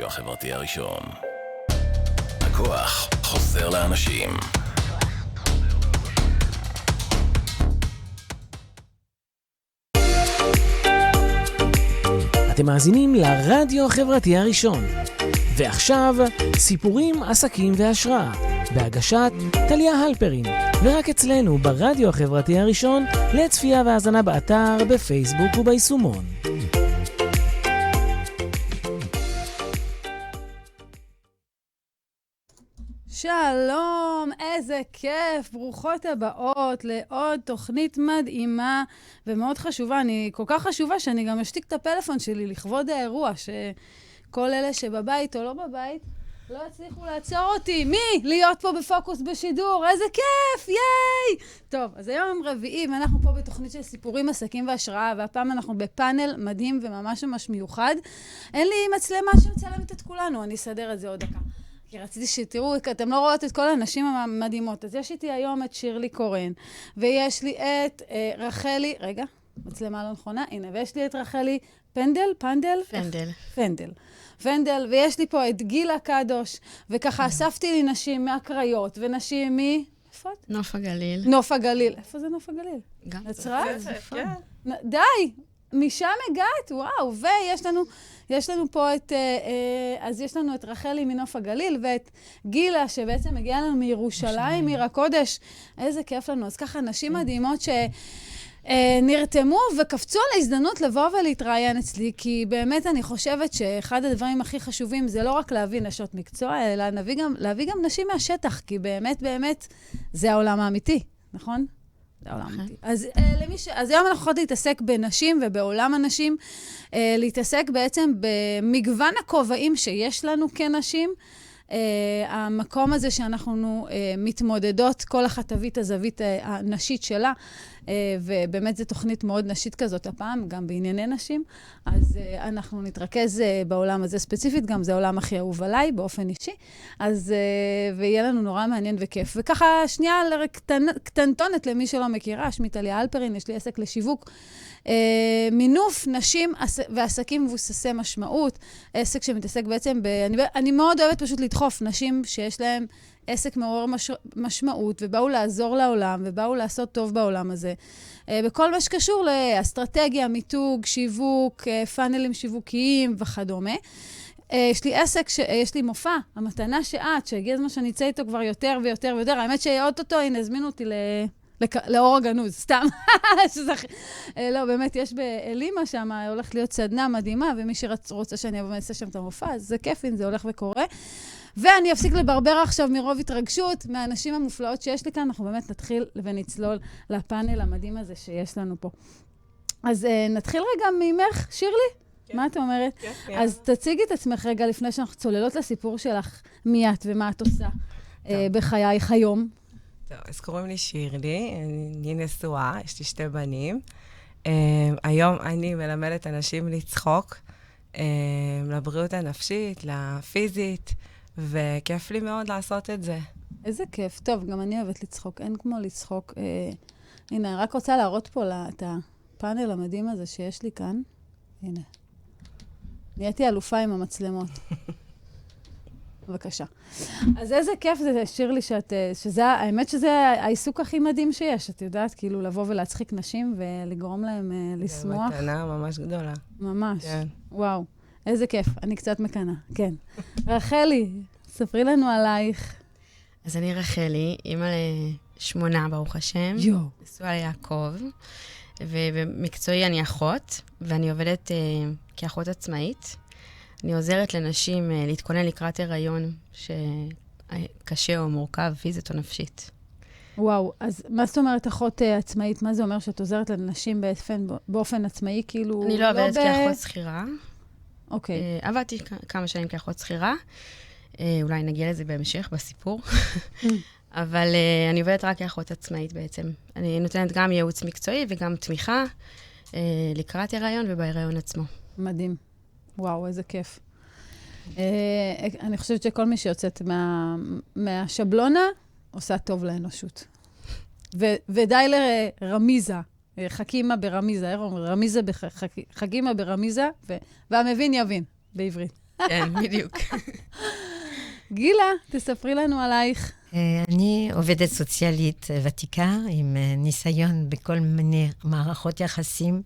הרדיו החברתי הראשון. הכוח חוזר לאנשים. אתם מאזינים לרדיו החברתי הראשון. ועכשיו, סיפורים, עסקים והשראה. בהגשת טליה הלפרין. ורק אצלנו ברדיו החברתי הראשון, לצפייה והאזנה באתר, בפייסבוק וביישומון. שלום, איזה כיף, ברוכות הבאות לעוד תוכנית מדהימה ומאוד חשובה. אני כל כך חשובה שאני גם אשתיק את הפלאפון שלי לכבוד האירוע, שכל אלה שבבית או לא בבית לא הצליחו לעצור אותי. מי? להיות פה בפוקוס בשידור, איזה כיף, ייי! טוב, אז היום רביעי ואנחנו פה בתוכנית של סיפורים, עסקים והשראה, והפעם אנחנו בפאנל מדהים וממש ממש מיוחד. אין לי מצלמה שמצלמת את כולנו, אני אסדר את זה עוד דקה. כי רציתי שתראו, אתם לא רואות את כל האנשים המדהימות. אז יש איתי היום את שירלי קורן, ויש לי את רחלי, רגע, מצלמה לא נכונה, הנה, ויש לי את רחלי פנדל, ויש לי פה את גילה קדוש, וככה אספתי לי נשים מהקריות, ונשים איפה את? נוף הגליל. נוף הגליל. איפה זה נוף הגליל? גם. נצרת? כן. די, משם הגעת, וואו, ויש לנו פה אז יש לנו את רחלי מנוף הגליל, ואת גילה, שבעצם הגיעה לנו מירושלים, עיר הקודש. איזה כיף לנו. אז ככה, נשים מדהימות שנרתמו וקפצו על ההזדמנות לבוא ולהתראיין אצלי, כי באמת אני חושבת שאחד הדברים הכי חשובים זה לא רק להביא נשות מקצוע, אלא להביא גם נשים מהשטח, כי באמת זה העולם האמיתי, נכון? אז היום אנחנו יכולות להתעסק בנשים ובעולם הנשים, להתעסק בעצם במגוון הכובעים שיש לנו כנשים, המקום הזה שאנחנו מתמודדות, כל אחת תביא את הזווית הנשית שלה, ובאמת זו תוכנית מאוד נשית כזאת הפעם, גם בענייני נשים, אז אנחנו נתרכז בעולם הזה ספציפית, גם זה העולם הכי אהוב עליי באופן אישי, אז ויהיה לנו נורא מעניין וכיף. וככה שנייה קטנטונת למי שלא מכירה, שמי טליה הלפרין, יש לי עסק לשיווק, מינוף נשים ועסקים מבוססי משמעות, עסק שמתעסק בעצם אני מאוד אוהבת פשוט לדחוף נשים שיש להם עסק מעורר משמעות, ובאו לעזור לעולם, ובאו לעשות טוב בעולם הזה. בכל מה שקשור לאסטרטגיה, מיתוג, שיווק, פאנלים שיווקיים וכדומה. יש לי עסק, יש לי מופע, המתנה שהגיע הזמן שאני אצא איתו כבר יותר ויותר ויותר. האמת שאוטוטו, הנה, הזמינו אותי לאור הגנוז, סתם. לא, באמת, יש באלימה שם, הולך להיות סדנה מדהימה, ומי שרוצה שאני אבוא ואעשה שם את המופע, אז זה כיף אם זה הולך וקורה. ואני אפסיק לברבר עכשיו מרוב התרגשות, מהאנשים המופלאות שיש לי כאן, אנחנו באמת נתחיל ונצלול לפאנל המדהים הזה שיש לנו פה. אז נתחיל רגע ממך, שירלי? כן. מה את אומרת? כן. אז תציגי את עצמך רגע לפני שאנחנו צוללות לסיפור שלך, מי את ומה את עושה בחייך היום. טוב, אז קוראים לי שירלי, אני נשואה, יש לי 2 בנים. היום אני מלמדת אנשים לצחוק, לבריאות הנפשית, לפיזית, וכיף לי מאוד לעשות את זה. איזה כיף. טוב, גם אני אוהבת לצחוק, אין כמו לצחוק. הנה, אני רק רוצה להראות פה את הפאנל המדהים הזה שיש לי כאן. הנה. נהייתי אלופה עם המצלמות. בבקשה. אז איזה כיף זה, שירלי, האמת שזה העיסוק הכי מדהים שיש. את יודעת, כאילו, לבוא ולהצחיק נשים ולגרום להם לשמוח. זה מתנה ממש גדולה. ממש. כן. וואו. איזה כיף. אני קצת מקנה. כן. רחלי, ספרי לנו עלייך. אז אני רחלי, אימא ל8, ברוך השם. נשואה ליעקב. ובמקצועי אני אחות, ואני עובדת כאחות עצמאית. אני עוזרת לנשים להתכונן לקראת הריון שקשה או מורכב, פיזית או נפשית. וואו, אז מה זאת אומרת אחות עצמאית? מה זה אומר שאת עוזרת לנשים באופן עצמאי? כאילו אני לא עובדת כאחות שכירה. אוקיי. עבדתי כמה שנים כאחות שכירה. אולי נגיע לזה בהמשך בסיפור. אבל אני עובדת רק כאחות עצמאית בעצם. אני נותנת גם ייעוץ מקצועי וגם תמיכה לקראת הריון ובהיריון עצמו. מדהים. וואו, איזה כיף. אני חושבת שכל מי שיוצאת מהשבלונה עושה טוב לאנושות. ודי לרמיזה, חכימה ברמיזה, חכימה ברמיזה, והמבין יבין בעברית. כן, בדיוק. גילה, תספרי לנו עלייך. אני עובדת סוציאלית ותיקה, עם ניסיון בכל מיני מערכות יחסים,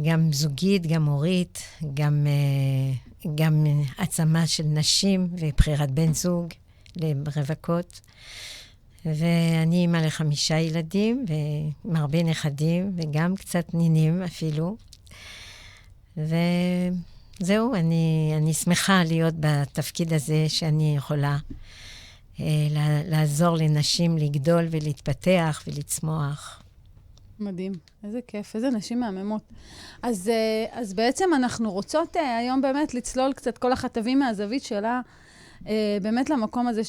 גם זוגית, גם הורית, גם עצמה של נשים ובחירת בן זוג לרווקות. ואני אימא ל5 ילדים, ועם הרבה נכדים, וגם קצת נינים אפילו. וזהו, אני שמחה להיות בתפקיד הזה שאני יכולה לעזור לנשים לגדול ולהתפתח ולצמוח. מדהים, איזה כיף, איזה נשים מהממות. אז בעצם אנחנו רוצות היום באמת לצלול קצת כל החטבים מהזווית שלה, באמת למקום הזה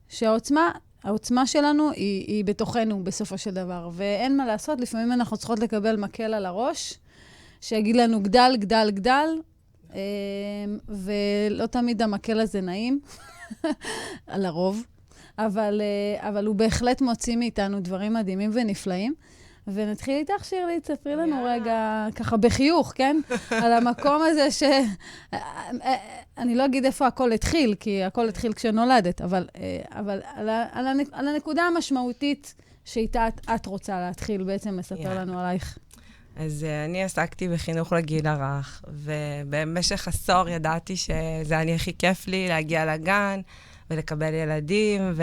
שהעוצמה שלנו היא בתוכנו בסופו של דבר, ואין מה לעשות, לפעמים אנחנו צריכות לקבל מקל על הראש, שיגיד לנו גדל, גדל, גדל, ולא תמיד המקל הזה נעים, על הרוב, אבל הוא בהחלט מוציא מאיתנו דברים מדהימים ונפלאים. ונתחיל איתך, שירלי, תספרי לנו רגע, ככה בחיוך, כן? על המקום הזה אני לא אגיד איפה הכל התחיל, כי הכל התחיל כשנולדת, אבל על הנקודה המשמעותית שאיתה את רוצה להתחיל, בעצם לספר לנו עלייך. אז אני עסקתי בחינוך לגיל הרך, ובמשך עשור ידעתי שזה אני הכי כיף לי להגיע לגן ולקבל ילדים,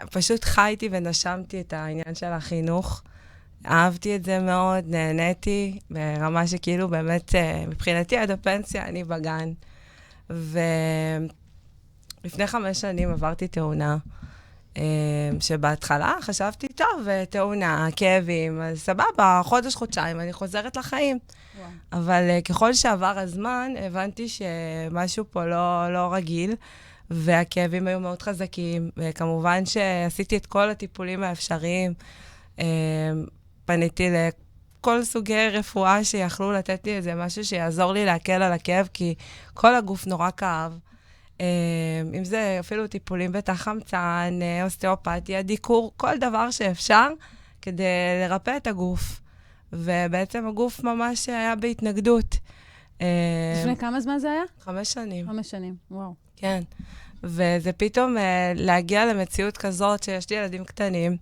ופשוט חייתי ונשמתי את העניין של החינוך. אהבתי את זה מאוד, נהניתי, ברמה שכאילו באמת מבחינתי עד הפנסיה אני בגן. ולפני 5 שנים עברתי תאונה, שבהתחלה חשבתי, טוב, תאונה, כאבים, אז סבבה, חודש-חודשיים, אני חוזרת לחיים. וואו. אבל ככל שעבר הזמן, הבנתי שמשהו פה לא רגיל, והכאבים היו מאוד חזקים, וכמובן שעשיתי את כל הטיפולים האפשריים, פניתי לכל סוגי רפואה שיכלו לתת לי איזה משהו שיעזור לי להקל על הכאב, כי כל הגוף נורא כאב. אם זה אפילו טיפולים בתא חמצן, אוסטאופתיה, דיקור, כל דבר שאפשר כדי לרפא את הגוף. ובעצם הגוף ממש היה בהתנגדות. לפני כמה זמן זה היה? 5 שנים. 5 שנים, וואו. כן. וזה פתאום להגיע למציאות כזאת שיש לי ילדים קטנים,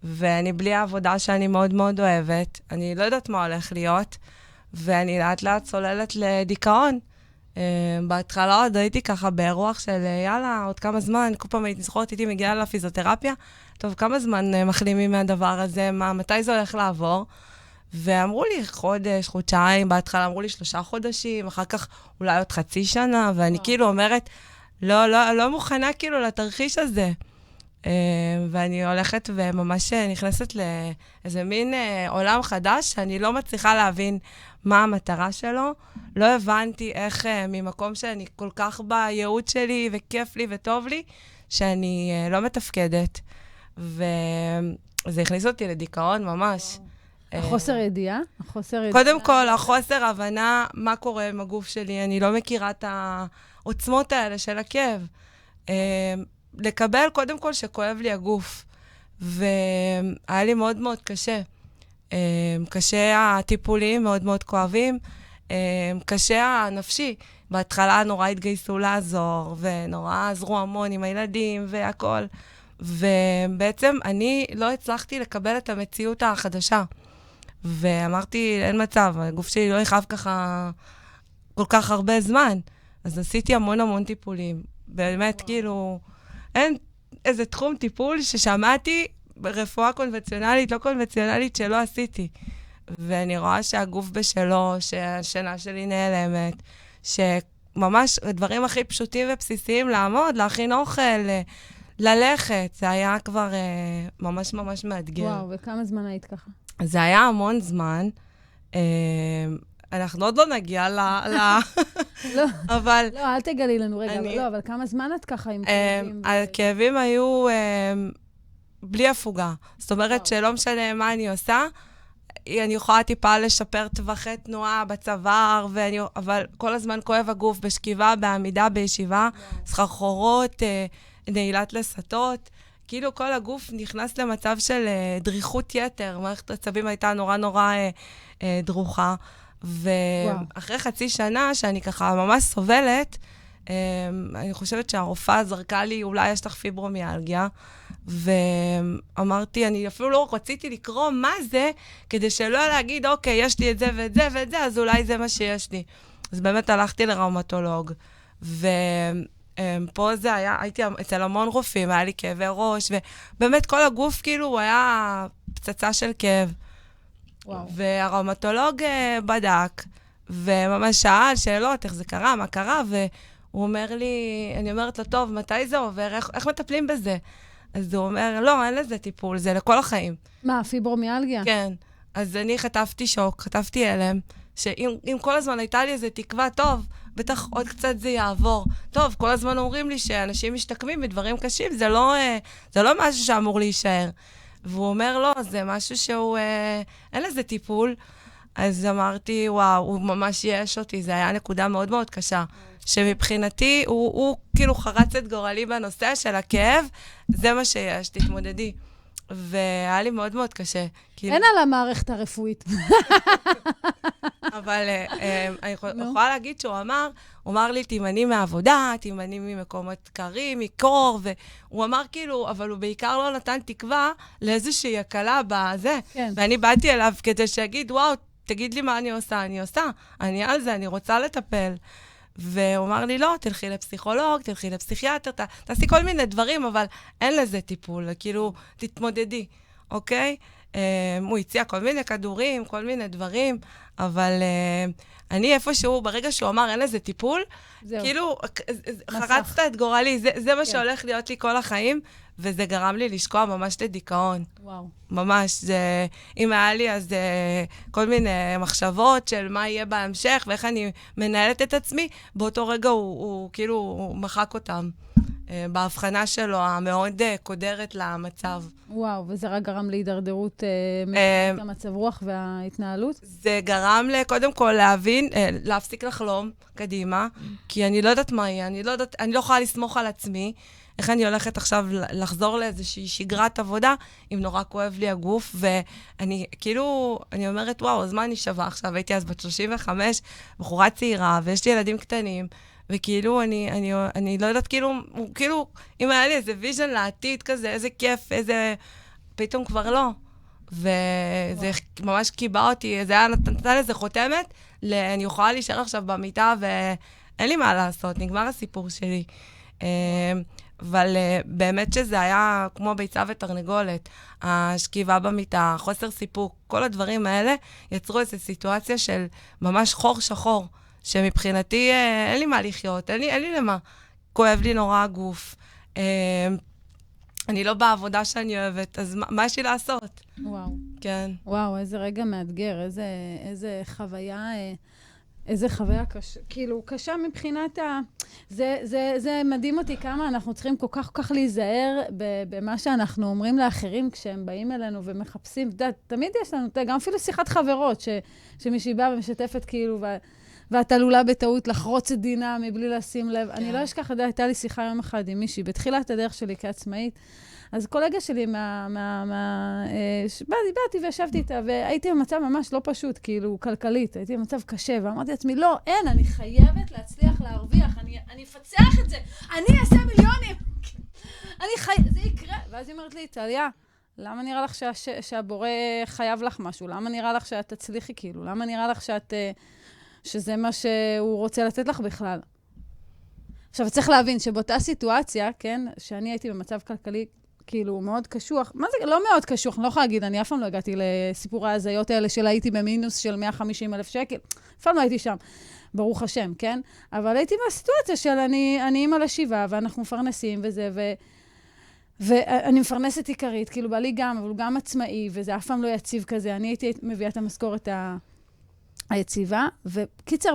ואני בלי העבודה שאני מאוד מאוד אוהבת, אני לא יודעת מה הולך להיות, ואני לאט לאט צוללת לדיכאון. בהתחלה עוד הייתי ככה ברוח של יאללה, עוד כמה זמן, כל פעם הייתי זוכרת, הייתי מגיעה לפיזיותרפיה, טוב, כמה זמן מחלימים מהדבר הזה, מתי זה הולך לעבור? ואמרו לי חודש, חודשיים, בהתחלה אמרו לי 3 חודשים, אחר כך אולי עוד חצי שנה, ואני כאילו אומרת, לא מוכנה כאילו לתרחיש הזה. ואני הולכת וממש נכנסת לאיזה מין עולם חדש, שאני לא מצליחה להבין מה המטרה שלו. לא הבנתי איך ממקום שאני כל כך בייעוד שלי וכיף לי וטוב לי, שאני לא מתפקדת. וזה הכניס אותי לדיכאון ממש. החוסר ידיעה? קודם כל, החוסר הבנה מה קורה עם הגוף שלי. אני לא מכירה את העוצמות האלה של הכאב. לקבל קודם כל שכואב לי הגוף. והיה לי מאוד מאוד קשה. קשה הטיפולים, מאוד מאוד כואבים. קשה הנפשי. בהתחלה נורא התגייסו לעזור, ונורא עזרו המון עם הילדים והכל. ובעצם אני לא הצלחתי לקבל את המציאות החדשה. ואמרתי, אין מצב, הגוף שלי לא יחב ככה כל כך הרבה זמן. אז עשיתי המון טיפולים. באמת, כאילו, אין איזה תחום טיפול ששמעתי ברפואה קונבנציונלית, לא קונבנציונלית, שלא עשיתי. ואני רואה שהגוף בשלו, שהשינה שלי נעלמת, שממש דברים הכי פשוטים ובסיסיים לעמוד, להכין אוכל, ללכת, זה היה כבר ממש מאתגר. וואו, וכמה זמן היית ככה? זה היה המון זמן. אנחנו עוד לא נגיע לא, אבל... לא, אל תגלי לנו רגע, אבל לא, אבל כמה זמן את ככה עם כאבים? הכאבים היו בלי הפוגה. זאת אומרת שלא משנה מה אני עושה, אני יכולה טיפה לשפר טווחי תנועה בצוואר, אבל כל הזמן כואב הגוף בשכיבה, בעמידה, בישיבה, סחרחורות, נעילת לסתות. כאילו כל הגוף נכנס למצב של דריכות יתר, מערכת עצבים הייתה נורא דרוכה, ואחרי חצי שנה שאני ככה ממש סובלת, אני חושבת שהרופאה זרקה לי, אולי יש לך פיברומיאלגיה, ואמרתי, אני אפילו לא רציתי לקרוא מה זה, כדי שלא להגיד, אוקיי, יש לי את זה ואת זה ואת זה, אז אולי זה מה שיש לי. אז באמת הלכתי לראומטולוג, ופה זה היה, הייתי אצל המון רופאים, היה לי כאבי ראש, ובאמת כל הגוף כאילו הוא היה פצצה של כאב. וואו. והראומטולוג בדק, וממש שאל שאלות, איך זה קרה, מה קרה, והוא אומר לי, אני אומרת לו, טוב, מתי זה עובר, איך מטפלים בזה? אז הוא אומר, לא, אין לזה טיפול, זה לכל החיים. מה, פיברומיאלגיה? כן. אז אני חטפתי שוק, חטפתי הלם, שאם כל הזמן הייתה לי איזו תקווה, טוב, בטח עוד קצת זה יעבור. טוב, כל הזמן אומרים לי שאנשים משתקמים בדברים קשים, זה לא משהו שאמור להישאר. והוא אומר, לא, זה משהו שהוא, אין לזה טיפול. אז אמרתי, וואו, הוא ממש יש אותי, זה היה נקודה מאוד מאוד קשה. שמבחינתי, הוא כאילו חרץ את גורלי בנושא של הכאב, זה מה שיש, תתמודדי. והיה לי מאוד מאוד קשה. אין על המערכת הרפואית. אבל אני יכולה להגיד שהוא אמר לי, תימני מהעבודה, תימני ממקומות קרים, מקור, והוא אמר כאילו, אבל הוא בעיקר לא נתן תקווה לאיזושהי הקלה בזה. ואני באתי אליו כדי שיגיד, וואו, תגיד לי מה אני עושה, אני על זה, אני רוצה לטפל. והוא אמר לי, לא, תלכי לפסיכולוג, תלכי לפסיכיאטר, תעשי כל מיני דברים, אבל אין לזה טיפול, כאילו, תתמודדי, אוקיי? הוא הציע כל מיני כדורים, כל מיני דברים, אבל אני איפשהו, ברגע שהוא אמר, אין לזה טיפול, כאילו, חרצת את גורלי, זה מה שהולך להיות לי כל החיים, וזה גרם לי לשקוע ממש לדיכאון. וואו. ממש, אם היה לי אז כל מיני מחשבות של מה יהיה בהמשך, ואיך אני מנהלת את עצמי, באותו רגע הוא כאילו, הוא מחק אותם. בהבחנה שלו, המאוד קודרת למצב. וואו, וזה רק גרם להידרדרות המצב רוח וההתנהלות? זה גרם קודם כל להבין, להפסיק לחלום קדימה, כי אני לא יודעת מה יהיה, אני לא יכולה לסמוך על עצמי, איך אני הולכת עכשיו לחזור לאיזושהי שגרת עבודה, אם נורא כואב לי הגוף, ואני כאילו, אני אומרת, וואו, אז מה אני שווה עכשיו? הייתי אז בת 35, בחורה צעירה, ויש לי ילדים קטנים, וכאילו, אני לא יודעת, כאילו, אם היה לי איזה ויז'ן לעתיד כזה, איזה כיף, איזה... פתאום כבר לא. וזה ממש קיבע אותי, זה היה נתן איזה חותמת, אני יכולה להישאר עכשיו במיטה, ואין לי מה לעשות, נגמר הסיפור שלי. אבל באמת שזה היה כמו ביצה ותרנגולת, השכיבה במיטה, חוסר סיפוק, כל הדברים האלה יצרו איזו סיטואציה של ממש חור שחור, שמבחינתי אין לי מה לחיות, אין לי למה. כואב לי נורא הגוף. אני לא בעבודה שאני אוהבת, אז מה יש לי לעשות? וואו. כן. וואו, איזה רגע מאתגר, איזה חוויה קשה, כאילו, קשה מבחינת זה מדהים אותי כמה אנחנו צריכים כל כך להיזהר במה שאנחנו אומרים לאחרים כשהם באים אלינו ומחפשים. תמיד יש לנו, גם אפילו שיחת חברות, שמישהי באה ומשתפת כאילו, ואת עלולה בטעות לחרוץ את דינה מבלי לשים לב. אני לא אשכח, הייתה לי שיחה יום אחד עם מישהי, בתחילת הדרך שלי כעצמאית, אז קולגה שלי באתי וישבתי איתה, והייתי במצב ממש לא פשוט, כאילו, כלכלית, הייתי במצב קשה, ואמרתי לעצמי, לא, אין, אני חייבת להצליח להרוויח, אני אפצח את זה, אני אעשה מיליונים, זה יקרה. ואז היא אומרת לי, טליה, למה נראה לך שהבורא חייב לך משהו? למה נראה לך שאת תצליחי, כאילו? למה נראה לך שזה מה שהוא רוצה לתת לך בכלל? עכשיו, צריך להבין שבאותה סיטואציה, כן, שאני הייתי במצב כלכלי, כאילו, מאוד קשוח. מה זה? לא מאוד קשוח, אני לא יכולה להגיד, אני אף פעם לא הגעתי לסיפורי ההזיות האלה של הייתי במינוס של 150,000 שקל. אף פעם לא הייתי שם, ברוך השם, כן? אבל הייתי בסיטואציה של אני אימא לשבעה, ואנחנו מפרנסים וזה, ואני מפרנסת עיקרית, כאילו, בעלי גם, אבל הוא גם עצמאי, וזה אף פעם לא יציב כזה. אני הייתי מביאה את המשכורת היציבה, וקיצר,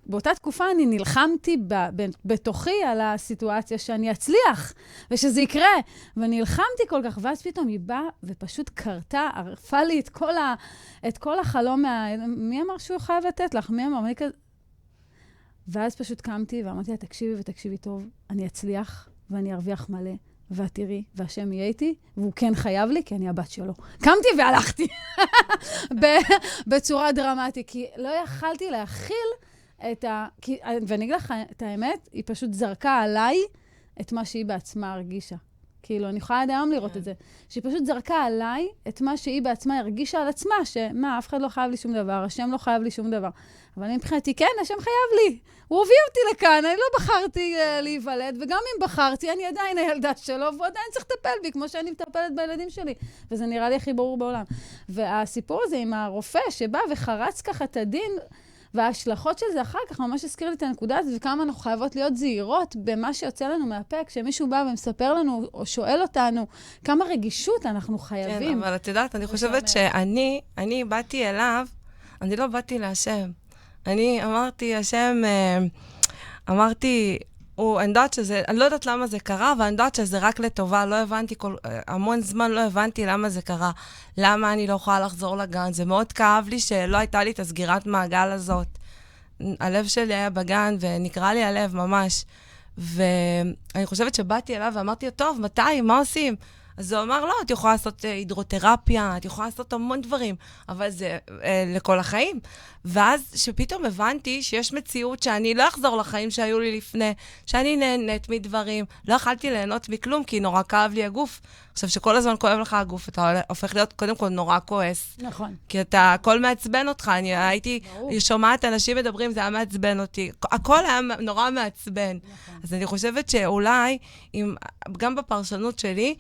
באותה תקופה אני נלחמתי בתוכי על הסיטואציה שאני אצליח, ושזה יקרה, ונלחמתי כל כך, ואז פתאום היא באה ופשוט קרתה, ערפה לי את כל החלום, מי אמר שהוא חייב לתת לך? מי אמר? ואז פשוט קמתי ואמרתי לה, תקשיבי ותקשיבי טוב, אני אצליח ואני ארוויח מלא, ואת תראי, והשם יהיה איתי, והוא כן חייב לי, כי אני הבת שלו. קמתי והלכתי בצורה דרמטית, כי לא יכלתי להכיל ואני אגיד לך את האמת, היא פשוט זרקה עליי את מה שהיא בעצמה הרגישה. כאילו, אני יכולה עד היום לראות את זה. שהיא פשוט זרקה עליי את מה שהיא בעצמה הרגישה על עצמה, שמה, אף אחד לא חייב לי שום דבר, השם לא חייב לי שום דבר. אבל אני מבחינתי, כן, השם חייב לי. הוא הוביל אותי לכאן, אני לא בחרתי להיוולד, וגם אם בחרתי, אני עדיין הילדה שלו, והוא עדיין צריך לטפל בי, כמו שאני מטפלת בילדים שלי. וזה נראה לי הכי ברור בעולם. והסיפור הזה עם הרופא שבא וחרץ ככה את הדין, וההשלכות של זה אחר כך ממש הזכיר לי את הנקודה הזאת, וכמה אנחנו חייבות להיות זהירות במה שיוצא לנו מהפה, כשמישהו בא ומספר לנו או שואל אותנו, כמה רגישות אנחנו חייבים. כן, אבל את יודעת, אני חושבת שאני באתי אליו, אני לא באתי להשם. אני אמרתי, השם, אני יודעת שזה, אני לא יודעת למה זה קרה, אבל אני יודעת שזה רק לטובה, לא הבנתי, המון זמן לא הבנתי למה זה קרה, למה אני לא יכולה לחזור לגן, זה מאוד כאב לי שלא הייתה לי את הסגירת מעגל הזאת. הלב שלי היה בגן, ונקרא לי הלב ממש, ואני חושבת שבאתי אליו ואמרתי, טוב, מתי, מה עושים? אז הוא אמר, לא, את יכולה לעשות הידרותרפיה, את יכולה לעשות המון דברים, אבל זה לכל החיים. ואז שפתאום הבנתי שיש מציאות שאני לא אחזור לחיים שהיו לי לפני, שאני נהנית מדברים, לא יכלתי ליהנות מכלום, כי נורא כאב לי הגוף. עכשיו, שכל הזמן כואב לך הגוף, אתה הופך להיות קודם כל נורא כועס. נכון. כי אתה, הכל מעצבן אותך, אני הייתי שומעת אנשים מדברים, זה היה מעצבן אותי. הכל היה נורא מעצבן. נכון. אז אני חושבת שאולי, גם בפרשנות שלי,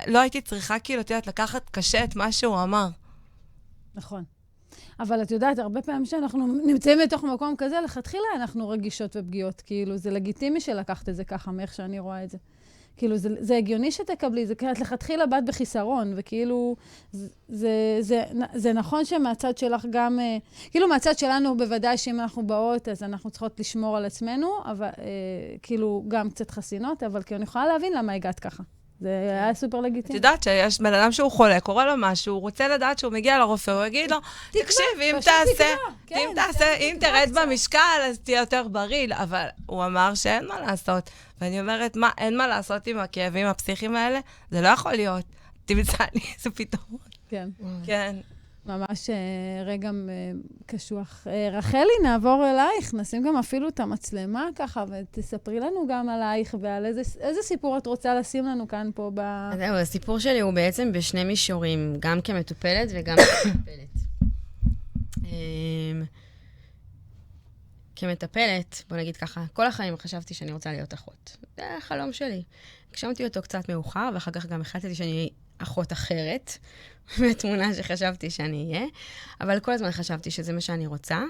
לא הייתי צריכה כאילו, לקחת קשה את מה שהוא אמר. נכון. אבל את יודעת, הרבה פעמים שאנחנו נמצאים בתוך מקום כזה, לכתחילה אנחנו רגישות ופגיעות. כאילו, זה לגיטימי שלקחת את זה ככה, מאיך שאני רואה את זה. כאילו, זה הגיוני שתקבלי, זה כעת לכתחילה בת בחיסרון, וכאילו, זה נכון שמהצד שלך גם, כאילו, מהצד שלנו בוודאי שאם אנחנו באות, אז אנחנו צריכות לשמור על עצמנו, אבל, כאילו, גם קצת חסינות, אבל כי אני יכולה להבין למה הגעת ככה. זה היה סופר לגיטימי. את יודעת שיש בן אדם שהוא חולה, קורא לו משהו, הוא רוצה לדעת שהוא מגיע לרופא, הוא יגיד לו, תקשיב, אם תרד במשקל, אז תהיה יותר בריא, אבל הוא אמר שאין מה לעשות. ואני אומרת, מה, אין מה לעשות עם הכאבים הפסיכיים האלה? זה לא יכול להיות. תמצא לי איזה פתרון. כן. כן. ממש רגע קשוח. רחלי, נעבור אלייך, נשים גם אפילו את המצלמה ככה, ותספרי לנו גם עלייך ועל איזה סיפור את רוצה לשים לנו כאן פה ב... זהו, הסיפור שלי הוא בעצם בשני מישורים, גם כמטופלת וגם כמטפלת. כמטפלת, בוא נגיד ככה, כל החיים חשבתי שאני רוצה להיות אחות. זה היה החלום שלי. הגשמתי אותו קצת מאוחר, ואחר כך גם החלטתי שאני אחות אחרת, מהתמונה שחשבתי שאני אהיה, אבל כל הזמן חשבתי שזה מה שאני רוצה.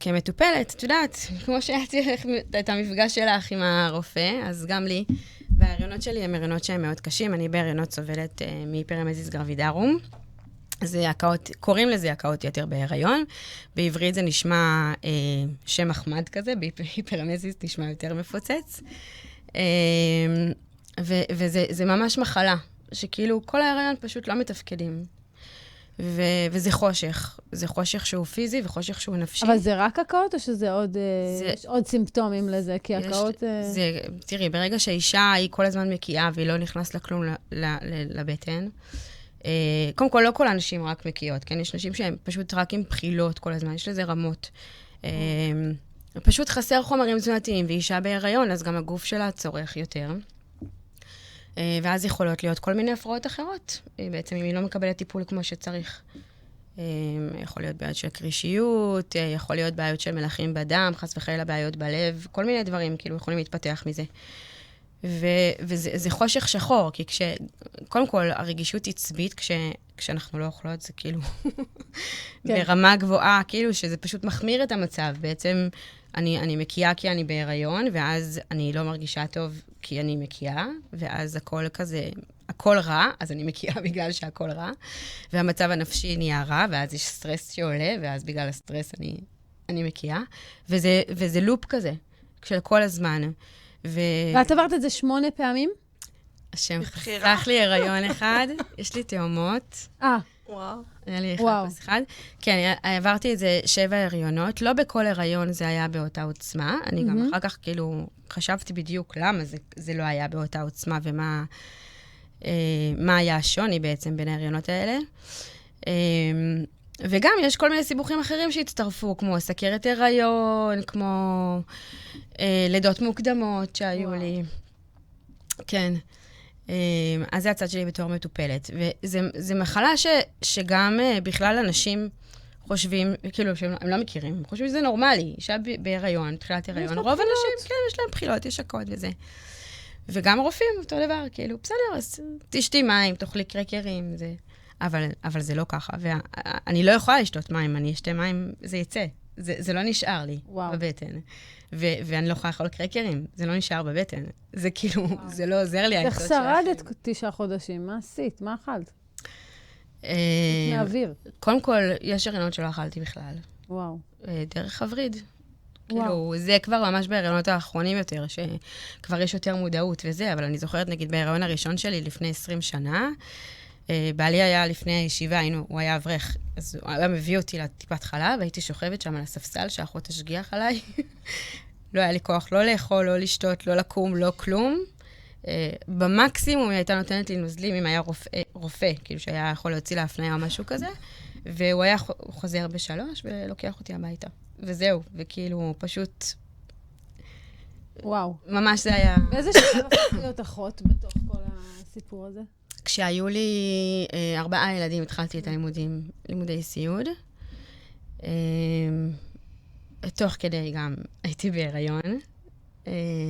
כמטופלת, את יודעת, כמו שהייתי את המפגש שלך עם הרופא, אז גם לי, וההריונות שלי הם הריונות שהם מאוד קשים, אני בהריונות סובלת מהיפרמזיס גרבידרום, אז קוראים לזה הקאות יתר בהיריון, בעברית זה נשמע שם מחמד כזה, בהיפרמזיס נשמע יותר מפוצץ, וזה ממש מחלה, שכאילו כל ההיריון פשוט לא מתפקדים. וזה חושך. זה חושך שהוא פיזי וחושך שהוא נפשי. אבל זה רק הקאות או שזה יש עוד סימפטומים לזה? כי הקאות... תראי, ברגע שהאישה היא כל הזמן מקיאה והיא לא נכנס לכלום לבטן, קודם כל לא כל האנשים רק מקיאות, כן? יש אנשים שהם פשוט רק עם בחילות כל הזמן, יש לזה רמות. פשוט חסר חומרים תזונתיים, ואישה בהיריון, אז גם הגוף שלה צורך יותר. ואז יכולות להיות כל מיני הפרעות אחרות. בעצם אם היא לא מקבלת טיפול כמו שצריך. יכול להיות בעיות של קרישיות, יכול להיות בעיות של מלחים בדם, חס וחלילה בעיות בלב, כל מיני דברים כאילו יכולים להתפתח מזה. וזה חושך שחור, כי קודם כל הרגישות עצבית, כשאנחנו לא אוכלות, זה כאילו ברמה גבוהה, כאילו שזה פשוט מחמיר את המצב. בעצם אני מקיאה כי אני בהיריון, ואז אני לא מרגישה טוב כי אני מקיאה, ואז הכל כזה, הכל רע, אז אני מקיאה בגלל שהכל רע, והמצב הנפשי נהיה רע, ואז יש סטרס שעולה, ואז בגלל הסטרס אני מקיאה, וזה לופ כזה, של כל הזמן. ואת עברת את זה 8 פעמים? השם חסך לי הריון אחד, יש לי תאומות. וואו. היה לי וואו. 1 + 1. כן, עברתי את זה 7 הריונות. לא בכל הריון זה היה באותה עוצמה. אני גם אחר כך כאילו חשבתי בדיוק למה זה לא היה באותה עוצמה ומה היה השוני בעצם בין ההריונות האלה. וגם יש כל מיני סיבוכים אחרים שהצטרפו, כמו סכרת הריון, כמו לידות מוקדמות שהיו לי. כן. אז זה הצד שלי בתור מטופלת. וזו מחלה שגם בכלל אנשים חושבים, כאילו, הם לא מכירים, הם חושבים שזה נורמלי. אישה בהיריון, בתחילת הריון, רוב אנשים, כן, יש להם בחילות, יש הקות וזה. וגם רופאים, אותו דבר, כאילו, בסדר, אז תשתי מים, תאכלי קרקרים, זה... אבל זה לא ככה, ואני לא יכולה לשתות מים, אני אשתה מים, זה יצא. זה לא נשאר לי בבטן. ואני לא יכולה לאכול קרקרים, זה לא נשאר בבטן. זה כאילו, זה לא עוזר לי. איך שרדת 9 חודשים? מה עשית? מה אכלת? מהאוויר. קודם כל, יש הריונות שלא אכלתי בכלל. וואו. דרך הווריד. כאילו, זה כבר ממש בהריונות האחרונים יותר, שכבר יש יותר מודעות וזה, אבל אני זוכרת, נגיד, בהריון הראשון שלי לפני 20 שנה, בעלי היה לפני הישיבה, הוא היה אברך, אז הוא היה מביא אותי לטיפת חלב, והייתי שוכבת שם על הספסל, שהאחות תשגיח עליי. לא היה לי כוח לא לאכול, לא לשתות, לא לקום, לא כלום. במקסימום היא הייתה נותנת לי נוזלים, אם היה רופא, כאילו שהיה יכול להוציא להפניה או משהו כזה, והוא היה חוזר ב3 ולוקח אותי הביתה. וזהו, וכאילו פשוט... וואו. ממש זה היה... באיזה שלב הפכת להיות אחות בתוך כל הסיפור הזה? כשהיו לי 4 ילדים, התחלתי את לימודי סיעוד. תוך כדי גם הייתי בהיריון,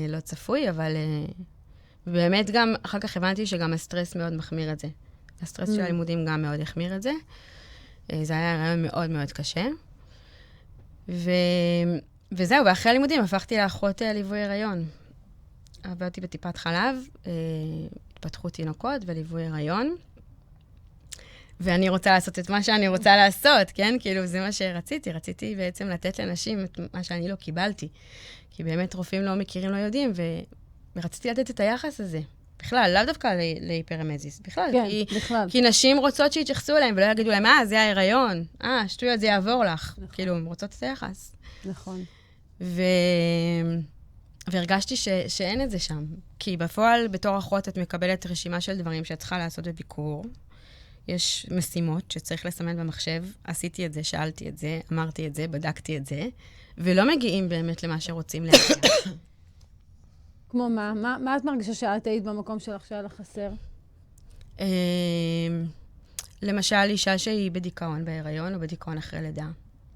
לא צפוי, אבל באמת גם, אחר כך הבנתי שגם הסטרס מאוד מחמיר את זה. הסטרס של הלימודים גם מאוד החמיר את זה. זה היה הריון מאוד מאוד קשה. וזהו, ואחרי הלימודים הפכתי לאחות ליווי הריון. עברתי בטיפת חלב, התפתחות תינוקות וליווי הריון. ואני רוצה לעשות את מה שאני רוצה לעשות, כן? כאילו, זה מה שרציתי. רציתי בעצם לתת לנשים את מה שאני לא קיבלתי. כי באמת רופאים לא מכירים, לא יודעים, ורציתי לתת את היחס הזה. בכלל, לאו דווקא להיפרמזיס. בכלל, כן, בכלל. כי נשים רוצות שיתייחסו אליהם, ולא יגידו להם, זה ההיריון. שטויות, זה יעבור לך. נכון. כאילו, הן רוצות את היחס. נכון. והרגשתי שאין את זה שם. כי בפועל, בתור אחות, את מקבלת רשימה של דברים שאת צריכה לעשות בביקור. יש משימות שצריך לסמן במחשב. עשיתי את זה, שאלתי את זה, אמרתי את זה, בדקתי את זה, ולא מגיעים באמת למה שרוצים להגיע. כמו מה? מה את מרגישה שאת היית במקום שלך שהיה לך חסר? למשל, אישה שהיא בדיכאון בהיריון, או בדיכאון אחרי לידה,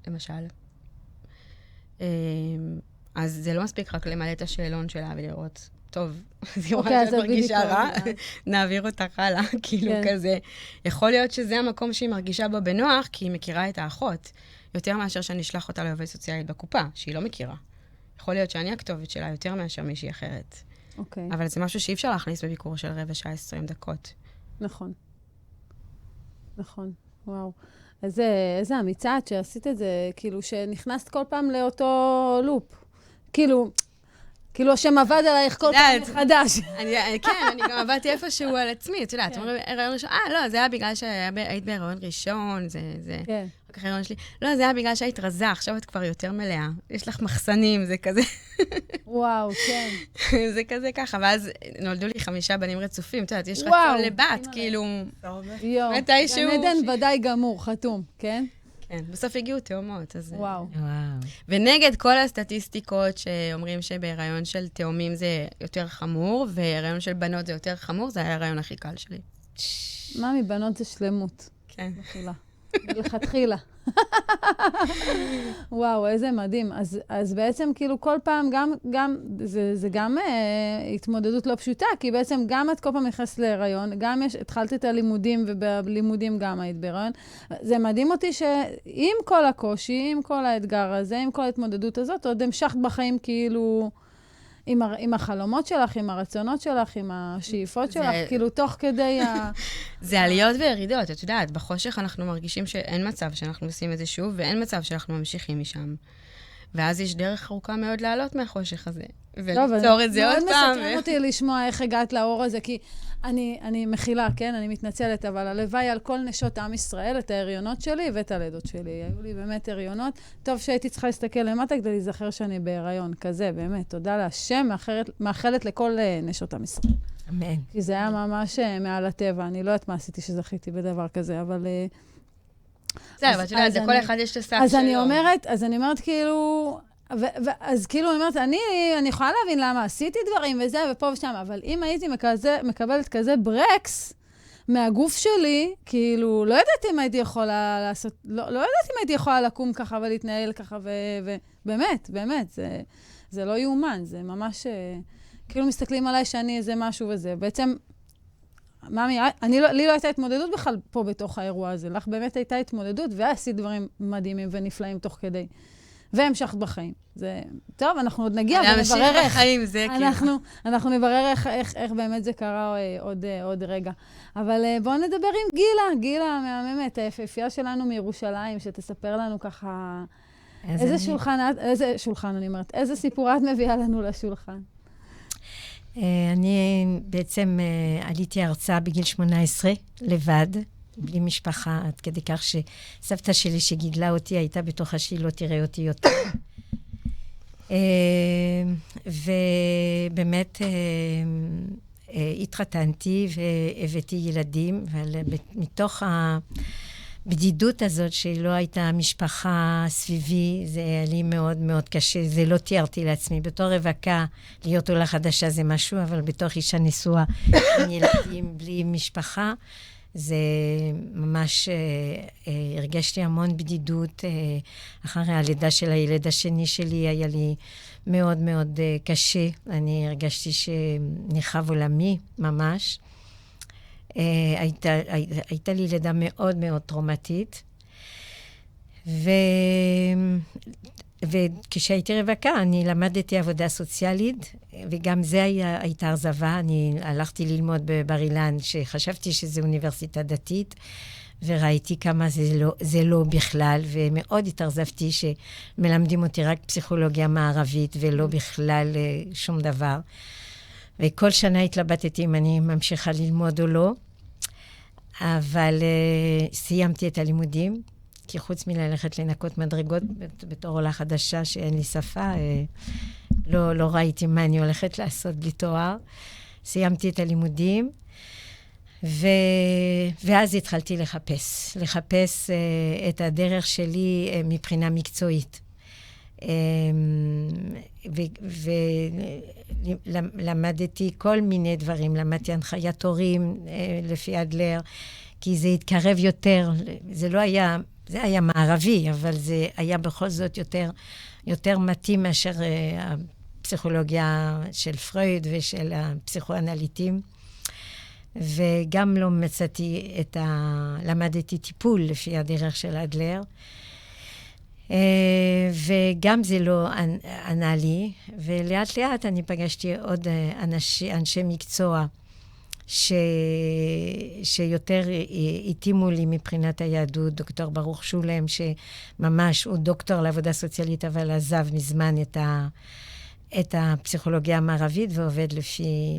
למשל. אז זה לא מספיק רק למלא את השאלון שלה ולראות, טוב, זה רואה שאת מרגישה רע, נעביר אותך הלאה, כאילו כזה. יכול להיות שזה המקום שהיא מרגישה בו בנוח, כי היא מכירה את האחות, יותר מאשר שאני אשלח אותה לעובדת סוציאלית בקופה, שהיא לא מכירה. יכול להיות שאני הכתובת שלה יותר מאשר מישהי אחרת. אוקיי. אבל זה משהו שאי אפשר להכניס בביקור של 15-20 דקות. נכון. נכון, וואו. איזה אמיצה את שעשית את זה, כאילו שנכנסת כל פעם לאותו לופ. כאילו השם עבד עלייך כל פעם מחדש. כן, אני גם עבדתי איפשהו על עצמי, את יודעת, אומרים, הריון ראשון, לא, זה היה בגלל שהיית בהיריון ראשון, זה... כן. רק הריון שלי, לא, זה היה בגלל שהיית רזה, עכשיו את כבר יותר מלאה. יש לך מחסנים, זה כזה. וואו, כן. זה כזה ככה, ואז נולדו לי 5 בנים רצופים, את יודעת, יש רצון לבת, כאילו... מתישהו... גן עדן ודאי גמור, חתום, כן? כן, בסוף הגיעו תאומות, אז... וואו. ונגד כל הסטטיסטיקות שאומרים שבהיריון של תאומים זה יותר חמור, והיריון של בנות זה יותר חמור, זה היה ההיריון הכי קל שלי. מה מבנות זה שלמות. כן. לכתחילה. וואו, איזה מדהים. אז בעצם כאילו כל פעם זה גם התמודדות לא פשוטה, כי בעצם גם את כל פעם נכנסת להיריון, גם התחלת את הלימודים, ובלימודים גם היית בהיריון. זה מדהים אותי שעם כל הקושי, עם כל האתגר הזה, עם כל ההתמודדות הזאת, עוד המשכת בחיים כאילו... עם החלומות שלך, עם הרצונות שלך, עם השאיפות שלך, כאילו תוך כדי זה עליות וירידות, את יודעת, בחושך אנחנו מרגישים שאין מצב שאנחנו עושים את זה שוב, ואין מצב שאנחנו ממשיכים משם. ואז יש דרך ארוכה מאוד לעלות מהחושך הזה. וליצור את זה עוד פעם. מאוד מסקרן אותי לשמוע איך הגעת לאור הזה, כי אני מכילה, כן? אני מתנצלת, אבל הלוואי על כל נשות עם ישראל, את ההריונות שלי ואת הלידות שלי. היו לי באמת הריונות. טוב שהייתי צריכה להסתכל למטה כדי להיזכר שאני בהיריון כזה, באמת. תודה להשם, מאחלת לכל נשות עם ישראל. אמן. כי זה היה ממש מעל הטבע. אני לא יודעת מה עשיתי שזכיתי בדבר כזה, אבל... בסדר, אבל תדעת, לכל אחד יש את הסף שלו. אז אני אומרת כאילו... אז כאילו אני אומרת, אני יכולה להבין למה עשיתי דברים וזה ופה ושם, אבל אם הייתי מקבלת כזה ברקס מהגוף שלי, כאילו, לא ידעתי אם הייתי יכולה לעשות, לא ידעתי אם הייתי יכולה לקום ככה ולהתנהל ככה, ובאמת, זה לא יאומן, זה ממש, כאילו מסתכלים עליי שאני איזה משהו וזה. בעצם, מאמי, לי לא הייתה התמודדות בכלל פה בתוך האירוע הזה, לך באמת הייתה התמודדות, ועשית דברים מדהימים ונפלאים תוך כדי. והמשכת בחיים. זה... טוב, אנחנו עוד נגיע ונברר איך. בחיים, זה כאילו. אנחנו נברר איך באמת זה קרה עוד רגע. אבל בואו נדבר עם גילה מהממת, היפהפייה שלנו מירושלים, שתספר לנו ככה... איזה שולחן אני אומרת, איזה סיפור את מביאה לנו לשולחן? אני בעצם עליתי ארצה בגיל 18, לבד. בלי משפחה, עד כדי כך שסבתא שלי שגידלה אותי הייתה בטוחה שהיא לא תראה אותי יותר. ובאמת התחתנתי והבאתי ילדים, אבל מתוך הבדידות הזאת שלא הייתה משפחה סביבי, זה היה לי מאוד מאוד קשה, זה לא תיארתי לעצמי. בתור רווקה, להיות עולה חדשה זה משהו, אבל בתור אישה נשואה עם ילדים בלי משפחה, זה ממש, הרגשתי המון בדידות. אחרי הלידה של הילד השני שלי היה לי מאוד מאוד קשה. אני הרגשתי שנחב עולמי ממש. הייתה לי לידה מאוד מאוד טראומטית. וכשהייתי רווקה, אני למדתי עבודה סוציאלית, וגם זה הייתה הרזבה. אני הלכתי ללמוד בבר אילן, שחשבתי שזו אוניברסיטה דתית, וראיתי כמה זה לא בכלל, ומאוד התארזבתי שמלמדים אותי רק פסיכולוגיה מערבית, ולא בכלל שום דבר. וכל שנה התלבטתי אם אני ממשיכה ללמוד או לא, אבל סיימתי את הלימודים, כי חוץ מללכת לנקות מדרגות בתור עולה חדשה שאין לי שפה, לא ראיתי מה אני הולכת לעשות בלי תואר. סיימתי את הלימודים, ואז התחלתי לחפש את הדרך שלי מבחינה מקצועית. ולמדתי כל מיני דברים, למדתי הנחיית הורים לפי אדלר, כי זה התקרב יותר, זה היה מערבי, אבל זה היה בכל זאת יותר מתאים מאשר הפסיכולוגיה של פרויד ושל הפסיכואנליטים. וגם לא מצאתי למדתי טיפול לפי הדרך של אדלר. וגם זה לא ענה לי, ולאט לאט אני פגשתי עוד אנשי מקצוע שיותר התאימו לי מבחינת היהדות. דוקטור ברוך שולם, שממש הוא דוקטור לעבודה סוציאלית, אבל עזב מזמן את הפסיכולוגיה המערבית ועובד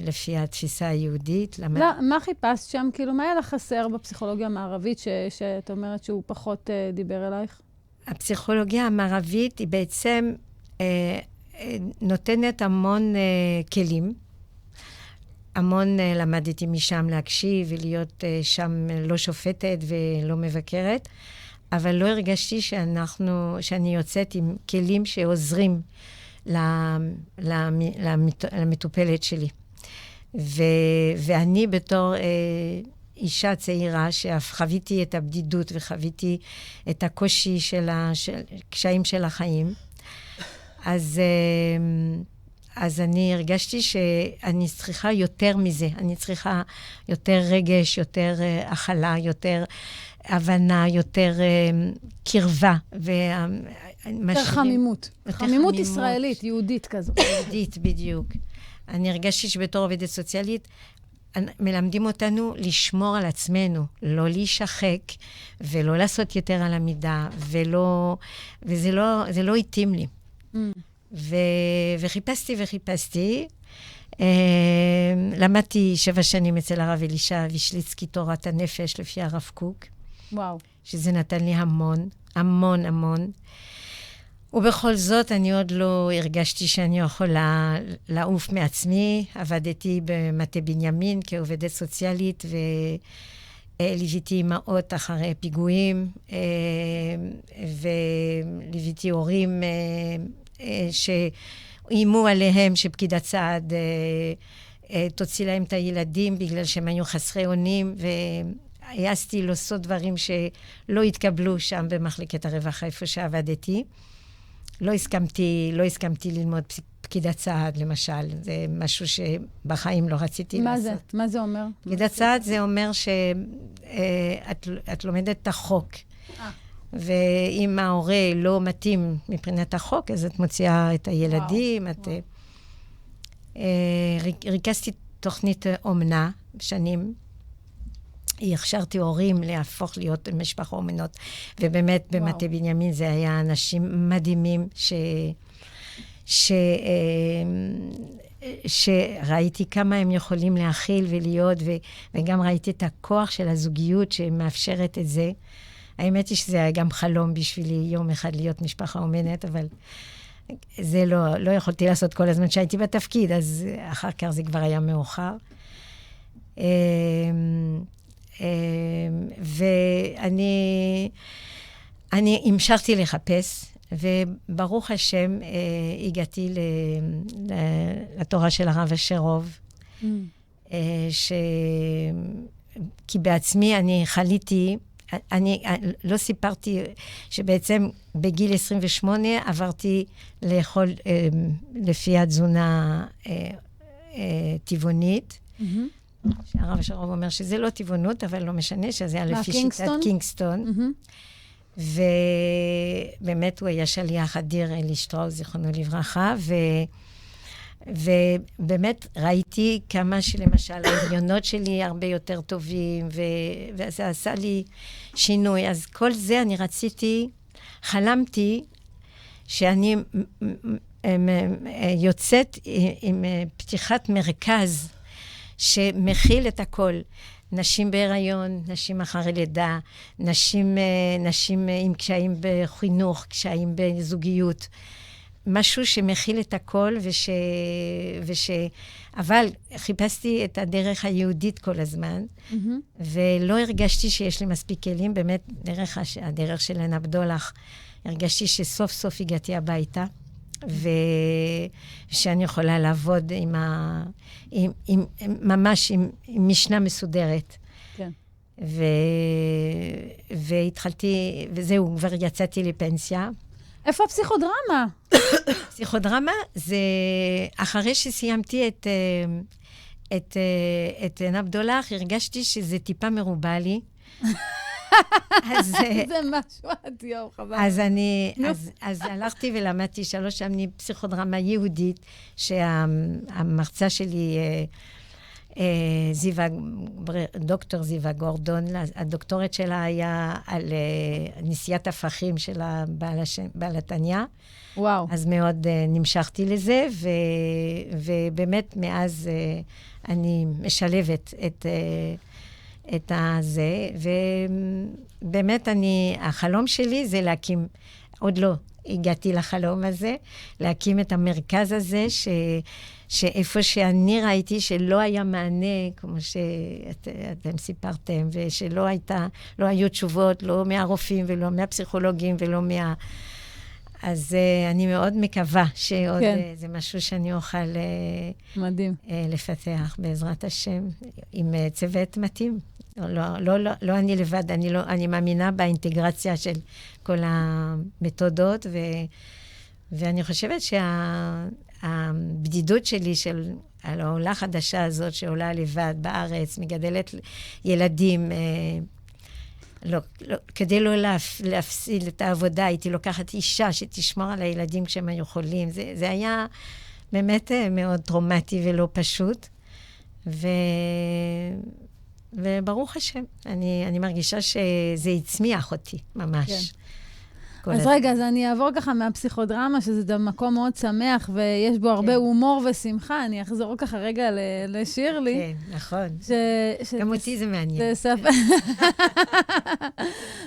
לפי התפיסה היהודית. מה חיפשת שם? כאילו, מה היה לך חסר בפסיכולוגיה המערבית שאת אומרת שהוא פחות דיבר אלייך? הפסיכולוגיה המערבית היא בעצם נותנת המון כלים. המון למדתי משם להקשיב ולהיות שם לא שופטת ולא מבקרת, אבל לא הרגשתי שאני יוצאת עם כלים שעוזרים למטופלת שלי. ואני בתור אישה צעירה שאף חוויתי את הבדידות וחוויתי את הקושי של הקשיים של החיים, אז אני הרגשתי שאני צריכה יותר מזה. אני צריכה יותר רגש, יותר הכלה, יותר הבנה, יותר קרבה. יותר חמימות. חמימות ישראלית, יהודית כזו. יהודית, בדיוק. אני הרגשתי שבתור עובדת סוציאלית, מלמדים אותנו לשמור על עצמנו, לא להישחק, ולא לעשות יותר על המידה, וזה לא התאים לי. וחיפשתי. למדתי 7 שנים אצל הרב אלישע וישליצקי תורת הנפש לפי הרב קוק. וואו. שזה נתן לי המון, המון, המון. ובכל זאת, אני עוד לא הרגשתי שאני יכולה לעוף מעצמי. עבדתי במטה בנימין כעובדת סוציאלית, וליוויתי אמהות אחרי פיגועים, וליוויתי הורים שאיימו עליהם שפקידת סעד תוציא להם את הילדים בגלל שהם היו חסרי אונים, והעזתי לעשות דברים שלא התקבלו שם במחלקת הרווחה איפה שעבדתי. לא הסכמתי ללמוד פקידת סעד, למשל. זה משהו שבחיים לא רציתי לעשות. מה זה אומר? פקידת סעד זה אומר שאת לומדת את החוק. ואם ההורה לא מתאים מבחינת החוק, אז את מוציאה את הילדים. ריכזתי תוכנית אומנה שנים. הכשרתי הורים להפוך להיות משפחה אומנות, ובאמת במטה בנימין זה היה אנשים מדהימים שראיתי כמה הם יכולים להכיל ולהיות, וגם ראיתי את הכוח של הזוגיות שמאפשרת את זה. האמת היא שזה היה גם חלום בשבילי יום אחד להיות משפחה אומנת, אבל זה לא יכולתי לעשות כל הזמן שהייתי בתפקיד, אז אחר כך זה כבר היה מאוחר. ואני המשכתי לחפש, וברוך השם הגעתי לתורה של הרב אשרוב, כי בעצמי אני חליתי, אני לא סיפרתי שבעצם בגיל 28 עברתי לאכול לפי התזונה טבעונית, הרב אשרוב אומר שזה לא טבעונות, אבל לא משנה, שזה היה לפי שיטת קינגסטון. ובאמת הוא היה שליח אדיר אלי שטראוס, זיכרונו לברכה, ובאמת ראיתי כמה שלמשל ההריונות שלי הרבה יותר טובים, וזה עשה לי שינוי. אז כל זה אני חלמתי שאני יוצאת עם פתיחת מרכז, שמכיל את הכל. נשים בהיריון, נשים אחרי לידה, נשים עם קשיים בחינוך, קשיים בזוגיות. משהו שמכיל את הכל, אבל חיפשתי את הדרך היהודית כל הזמן, ולא הרגשתי שיש לי מספיק כלים, באמת הדרך של עין הבדולח, הרגשתי שסוף סוף הגעתי הביתה, ושאני יכולה לעבוד ממש עם משנה מסודרת. כן. והתחלתי, וזהו, כבר יצאתי לפנסיה. איפה הפסיכודרמה? פסיכודרמה זה אחרי שסיימתי את עין הבדולח, הרגשתי שזה טיפה מרובה לי. זה משהו עד יום, חבל. אז הלכתי ולמדתי 3 שנים פסיכודרמה יהודית, שהמרצה שלי, דוקטור זיווה גורדון, הדוקטורט שלה היה על נשיאת הפכים של בעל התניא. וואו. אז מאוד נמשכתי לזה, ובאמת מאז אני משלבת את הזה, ובאמת החלום שלי זה להקים, עוד לא הגעתי לחלום הזה, להקים את המרכז הזה, שאיפה שאני ראיתי שלא היה מענה, כמו שאתם סיפרתם, ושלא היו תשובות, לא מהרופאים ולא מהפסיכולוגים ולא אז אני מאוד מקווה שעוד זה משהו שאני אוכל לפתח בעזרת השם, עם צוות מתאים. לא אני לבד, אני מאמינה באינטגרציה של כל המתודות, ואני חושבת שהבדידות שלי על העולה חדשה הזאת שעולה לבד בארץ, מגדלת ילדים, כדי לא להפסיד את העבודה, הייתי לוקחת אישה שתשמור על הילדים כשהם היו חולים. זה היה באמת מאוד טראומטי ולא פשוט. וברוך השם, אני מרגישה שזה הצמיח אותי ממש. כן. אז רגע, אז אני אעבור ככה מהפסיכודרמה, שזה מקום מאוד שמח, ויש בו הרבה הומור ושמחה. אני אחזור ככה רגע לשירלי. כן, נכון. גם אותי זה מעניין.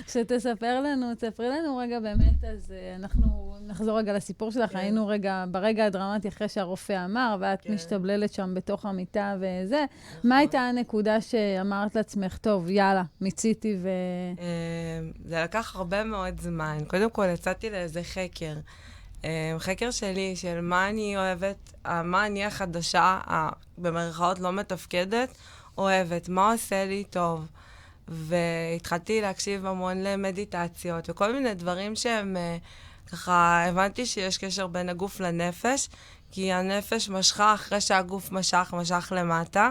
שתספר לנו, תספרי לנו רגע באמת, אז אנחנו נחזור רגע לסיפור שלך. היינו רגע, ברגע הדרמטי, אחרי שהרופא אמר, ואת משתבללת שם בתוך המיטה וזה. מה הייתה הנקודה שאמרת לעצמך, טוב, יאללה, מיציתי זה לקח הרבה מאוד זמן. קודם כל, יצאתי לאיזה חקר. חקר שלי, של מה אני אוהבת, מה אני החדשה, במרכאות לא מתפקדת, אוהבת, מה עושה לי טוב. והתחלתי להקשיב המון למדיטציות, וכל מיני דברים שהם, ככה, הבנתי שיש קשר בין הגוף לנפש, כי הנפש משכה אחרי שהגוף משך למטה,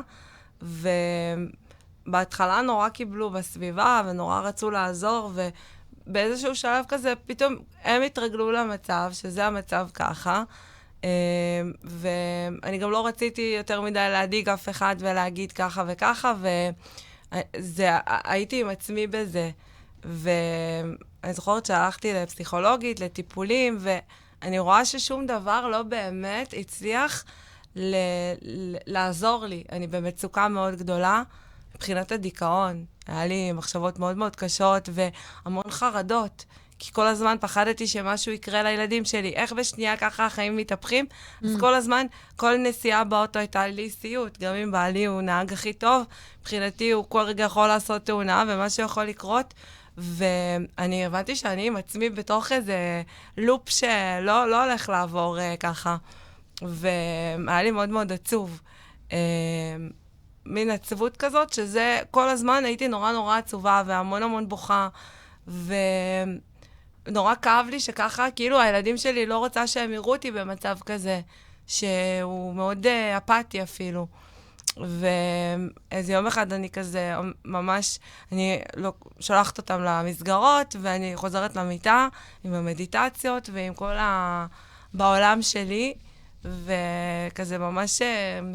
ובהתחלה נורא קיבלו בסביבה, ונורא רצו לעזור, ובאיזשהו שלב כזה, פתאום הם התרגלו למצב, שזה המצב ככה, ואני גם לא רציתי יותר מדי להדיג אף אחד ולהגיד ככה וככה, הייתי עם עצמי בזה, ואני זוכרת שהלכתי לפסיכולוגית, לטיפולים, ואני רואה ששום דבר לא באמת הצליח לעזור לי. אני במצוקה מאוד גדולה, מבחינת הדיכאון. היה לי מחשבות מאוד מאוד קשות והמון חרדות, כי כל הזמן פחדתי שמשהו יקרה לילדים שלי. איך בשנייה ככה החיים מתהפכים? אז כל הזמן, כל נסיעה באוטו הייתה לי סיוט. גם אם בעלי הוא נהג הכי טוב, מבחינתי הוא כל רגע יכול לעשות תאונה ומשהו יכול לקרות. ואני הבנתי שאני עם עצמי בתוך איזה לופ שלא הולך לעבור ככה. והיה לי מאוד מאוד עצוב. מין עצבות כזאת, שזה כל הזמן הייתי נורא נורא עצובה והמון המון בוכה. נורא כאב לי שככה, כאילו הילדים שלי לא רוצה שהם יראו אותי במצב כזה, שהוא מאוד אפאתי אפילו. ואיזה יום אחד אני כזה, ממש, אני שולחת אותם למסגרות, ואני חוזרת למיטה עם המדיטציות ועם כל בעולם שלי, וכזה ממש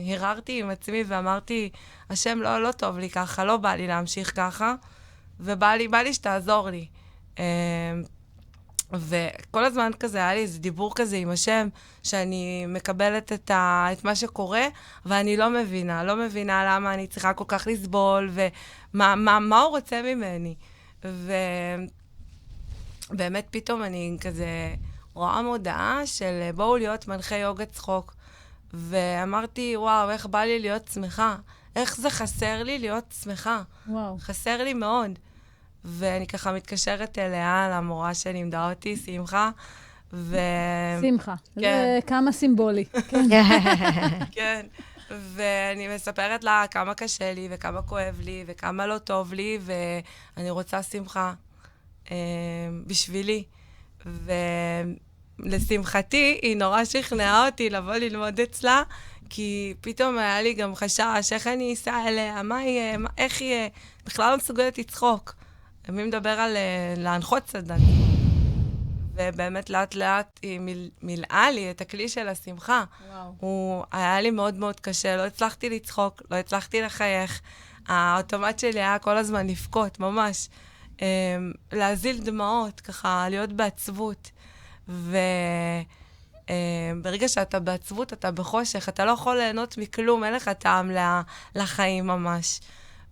הרהרתי עם עצמי ואמרתי, השם לא טוב לי ככה, לא בא לי להמשיך ככה, ובא לי שתעזור לי. וכל הזמן כזה היה לי איזה דיבור כזה עם השם, שאני מקבלת את מה שקורה, ואני לא מבינה למה אני צריכה כל כך לסבול, ומה הוא רוצה ממני. ובאמת פתאום אני כזה רואה מודעה של בואו להיות מנחה יוגה צחוק, ואמרתי, וואו, איך בא לי להיות שמחה, איך זה חסר לי להיות שמחה. וואו. חסר לי מאוד. ואני ככה מתקשרת אליה, למורה שלימדה אותי, שמחה, שמחה. כן. זה כמה סימבולי. כן. כן. ואני מספרת לה כמה קשה לי, וכמה כואב לי, וכמה לא טוב לי, ואני רוצה שמחה בשבילי. ולשמחתי, היא נורא שכנעה אותי לבוא ללמוד אצלה, כי פתאום היה לי גם חשש, איך אני אסע אליה, מה יהיה, איך יהיה, בכלל לא מסוגלת לצחוק. מי מדבר על להנחות סדנה. ובאמת לאט לאט היא מילאה לי את הכלי של השמחה. וואו. הוא היה לי מאוד מאוד קשה, לא הצלחתי לצחוק, לא הצלחתי לחייך. האוטומט שלי היה כל הזמן לבכות, ממש. להזיל דמעות, ככה, להיות בעצבות. וברגע שאתה בעצבות, אתה בחושך, אתה לא יכול ליהנות מכלום, אין לך טעם לחיים ממש.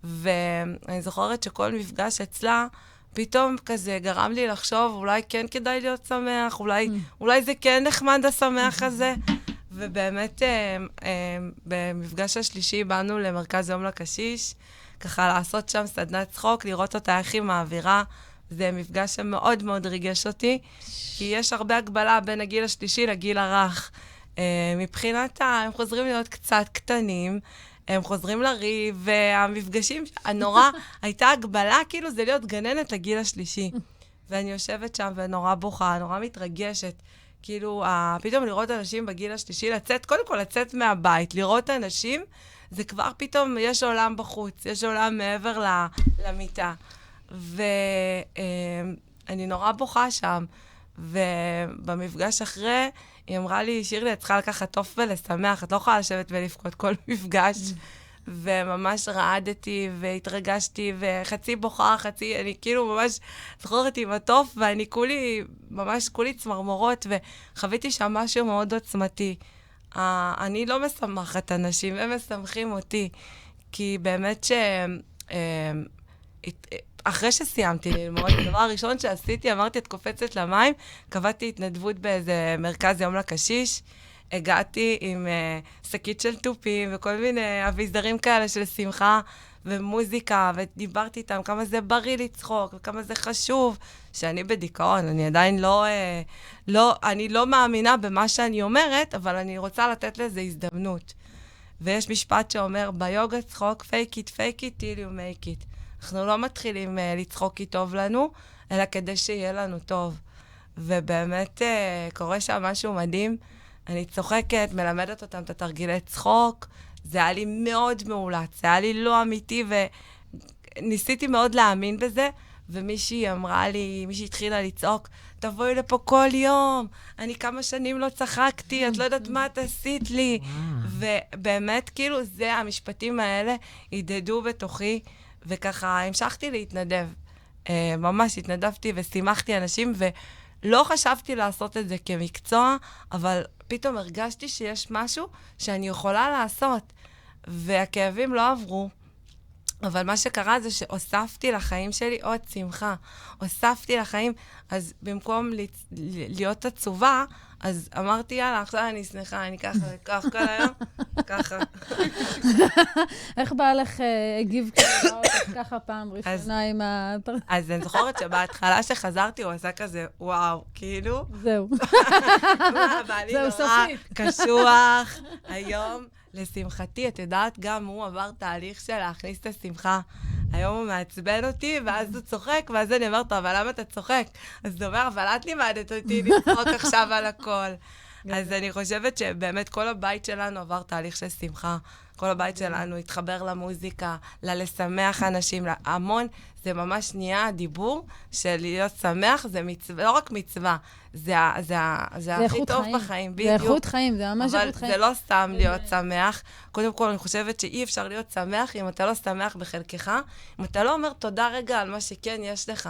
ואני זוכרת שכל מפגש אצלה, פתאום כזה גרם לי לחשוב, אולי כן כדאי להיות שמח, אולי זה כן נחמד השמח הזה. ובאמת, במפגש השלישי באנו למרכז יום לקשיש, ככה לעשות שם סדנת צחוק, לראות אותה איך היא מעבירה. זה מפגש שמאוד מאוד ריגש אותי, כי יש הרבה הגבלה בין הגיל השלישי לגיל הרך. מבחינת הם חוזרים להיות קצת קטנים, הם חוזרים לריב, והמפגשים, הנורא, הייתה הגבלה, כאילו זה להיות גננת לגיל השלישי. ואני יושבת שם ונורא בוכה, נורא מתרגשת. כאילו, פתאום לראות אנשים בגיל השלישי, קודם כל לצאת מהבית, לראות אנשים, זה כבר פתאום, יש עולם בחוץ, יש עולם מעבר למיטה. ואני נורא בוכה שם. ובמפגש אחרי, היא אמרה לי, שירלי, את צריכה לקחת טוב ולשמח, את לא יכולה לשבת ולבכות כל מפגש. וממש רעדתי והתרגשתי, וחצי בוכה, אני כאילו ממש זוכרת עם הטוף, ואני כולי צמרמורות, וחוויתי שם משהו מאוד עוצמתי. אני לא משמחת אנשים, הם משמחים אותי, כי באמת אחרי שסיימתי ללמוד, הדבר הראשון שעשיתי, אמרתי, את קופצת למים, קבעתי התנדבות באיזה מרכז יום לקשיש, הגעתי עם שקית של טופים וכל מיני אביזרים כאלה של שמחה ומוזיקה, ודיברתי איתם כמה זה בריא לצחוק, וכמה זה חשוב, שאני בדיכאון, אני עדיין אני לא מאמינה במה שאני אומרת, אבל אני רוצה לתת לזה הזדמנות. ויש משפט שאומר, ביוגה צחוק, fake it till you make it. אנחנו לא מתחילים לצחוק כי טוב לנו, אלא כדי שיהיה לנו טוב. ובאמת קורה שם משהו מדהים. אני צוחקת, מלמדת אותם את התרגילי צחוק. זה היה לי מאוד מאולץ, זה היה לי לא אמיתי, וניסיתי מאוד להאמין בזה. ומישהי אמרה לי, מישהי התחילה לצעוק, תבואי לפה כל יום, אני כמה שנים לא צחקתי, את לא יודעת מה את עשית לי. ובאמת, כאילו, המשפטים האלה הדהדו בתוכי, וככה המשכתי להתנדב. ממש התנדבתי ושימחתי אנשים, ולא חשבתי לעשות את זה כמקצוע, אבל פתאום הרגשתי שיש משהו שאני יכולה לעשות, והכאבים לא עברו. אבל מה שקרה זה שהוספתי לחיים שלי עוד שמחה. הוספתי לחיים, אז במקום להיות עצובה, אז אמרתי, יאללה, עכשיו אני שמחה, אני ככה כל היום, ככה. איך בא לך הגיב ככה פעם ראשונה עם ה... אז אני זוכרת שבהתחלה שחזרתי, הוא עשה כזה, וואו, כאילו. זהו. זהו, סופית. קשוח, היום. לשמחתי, את יודעת, גם הוא עבר תהליך של להכניס את השמחה. היום הוא מעצבן אותי, ואז הוא צוחק, ואז אני אומרת, אבל למה אתה צוחק? אז הוא אומר, אבל את לימדת אותי לצחוק עכשיו על הכל. אז אני חושבת שבאמת כל הבית שלנו עבר תהליך של שמחה. כל הבית שלנו התחבר למוזיקה, ללשמח אנשים, המון. זה ממש נהיה הדיבור של להיות שמח, זה מצווה, לא רק מצווה, זה הכי טוב בחיים, בדיוק. זה איכות חיים, זה ממש איכות חיים. אבל זה לא סתם להיות שמח. קודם כל, אני חושבת שאי אפשר להיות שמח אם אתה לא שמח בחלקך, אם אתה לא אומר תודה רגע על מה שכן יש לך,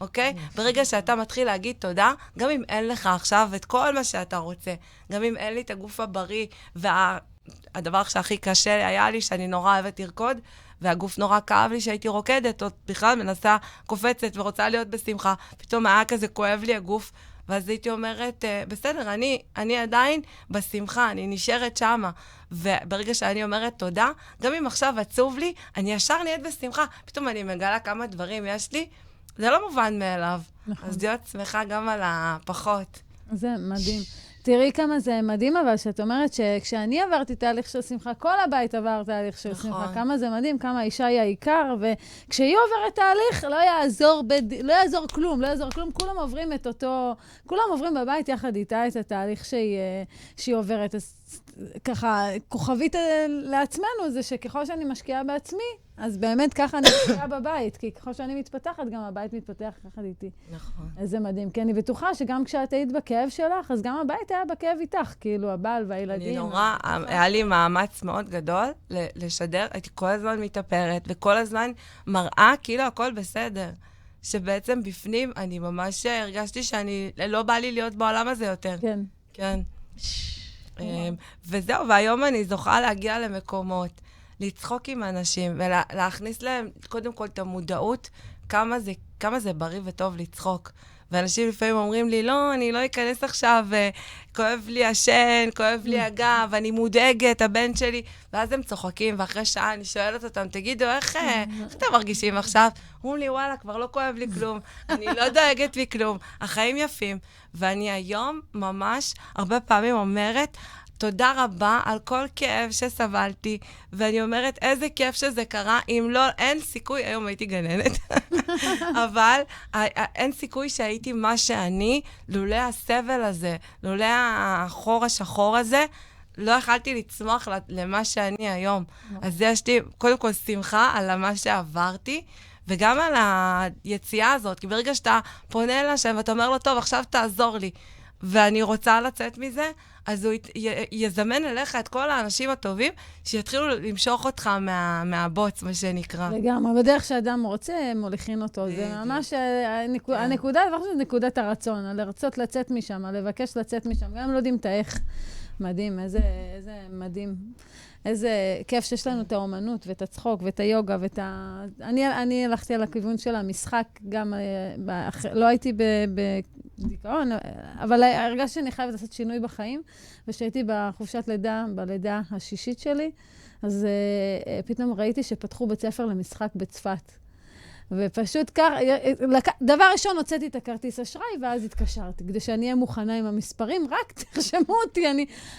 אוקיי? ברגע שאתה מתחיל להגיד תודה, גם אם אין לך עכשיו את כל מה שאתה רוצה, גם אם אין לי את הגוף הבריא, והדבר שהכי קשה היה לי, שאני נורא אוהבת לרקוד, והגוף נורא כאב לי שהייתי רוקדת, או בכלל מנסה, קופצת ורוצה להיות בשמחה. פתאום היה כזה כואב לי הגוף, ואז הייתי אומרת, בסדר, אני עדיין בשמחה, אני נשארת שמה. וברגע שאני אומרת תודה, גם אם עכשיו עצוב לי, אני ישר נהיית בשמחה. פתאום אני מגלה כמה דברים יש לי, זה לא מובן מאליו. נכון. אז להיות שמחה גם על הפחות. זה מדהים. תראי כמה זה מדהים, אבל שאת אומרת שכשאני עברתי תהליך של שמחה, כל הבית עבר תהליך של שמחה. כמה זה מדהים, כמה האישה היא העיקר, וכשהיא עוברת תהליך, לא יעזור כלום, כולם עוברים את אותו, כולם עוברים בבית יחד איתה את התהליך שהיא עוברת. אז ככה, כוכבית לעצמנו זה שככל שאני משקיעה בעצמי, אז באמת ככה אני משקיעה בבית, כי ככל שאני מתפתחת, גם הבית מתפתח יחד איתי. נכון. אז זה מדהים, כי אני בטוחה שגם כשאת היית בכאב שלך, אז גם הבית היה בכאב איתך, כאילו, הבעל והילדים. אני נורא, היה לי מאמץ מאוד גדול לשדר, הייתי כל הזמן מתאפרת, וכל הזמן מראה כאילו הכל בסדר. שבעצם בפנים אני ממש הרגשתי שאני, לא בא לי להיות בעולם הזה יותר. כן. כן. וזהו, והיום אני זוכה להגיע למקומות, לצחוק עם אנשים, ולהכניס להם קודם כל את המודעות, כמה זה בריא וטוב לצחוק. ואנשים לפעמים אומרים לי, לא, אני לא אכנס עכשיו, כואב לי השן, כואב לי הגב, אני מודאגת, הבן שלי, ואז הם צוחקים, ואחרי שעה אני שואלת אותם, תגידו, איך אתם מרגישים עכשיו? אומרים לי, וואלה, כבר לא כואב לי כלום, אני לא דואגת מכלום, החיים יפים. ואני היום ממש הרבה פעמים אומרת, תודה רבה על כל כאב שסבלתי, ואני אומרת, איזה כיף שזה קרה, אם לא, אין סיכוי, היום הייתי גננת, אבל אין סיכוי שהייתי מה שאני, לולא הסבל הזה, לולא החור השחור הזה, לא יכלתי לצמוח למה שאני היום. אז יש לי, קודם כל, שמחה על מה שעברתי, וגם על היציאה הזאת, כי ברגע שאתה פונה לשם ואתה אומר לו, טוב, עכשיו תעזור לי, ואני רוצה לצאת מזה, אז הוא יזמן אליך את כל האנשים הטובים, שיתחילו למשוך אותך מהבוץ, מה שנקרא. לגמרי, בדרך שאדם רוצה, הם מוליכים אותו. זה ממש, הנקודה, דבר שזה נקודת הרצון, לרצות לצאת משם, לבקש לצאת משם, גם לא יודעים את האיך. מדהים, איזה מדהים. איזה כיף שיש לנו את האומנות ואת הצחוק ואת היוגה ואת ה... אני הלכתי על הכיוון של המשחק, גם לא הייתי בדיכאון, אבל הרגשתי שאני חייבת לעשות שינוי בחיים, ושהייתי בחופשת לידה, בלידה השישית שלי, אז פתאום ראיתי שפתחו בית ספר למשחק בצפת. ופשוט כך, דבר ראשון, הוצאתי את הכרטיס אשראי, ואז התקשרתי, כדי שאני אהיה מוכנה עם המספרים, רק תרשמו אותי,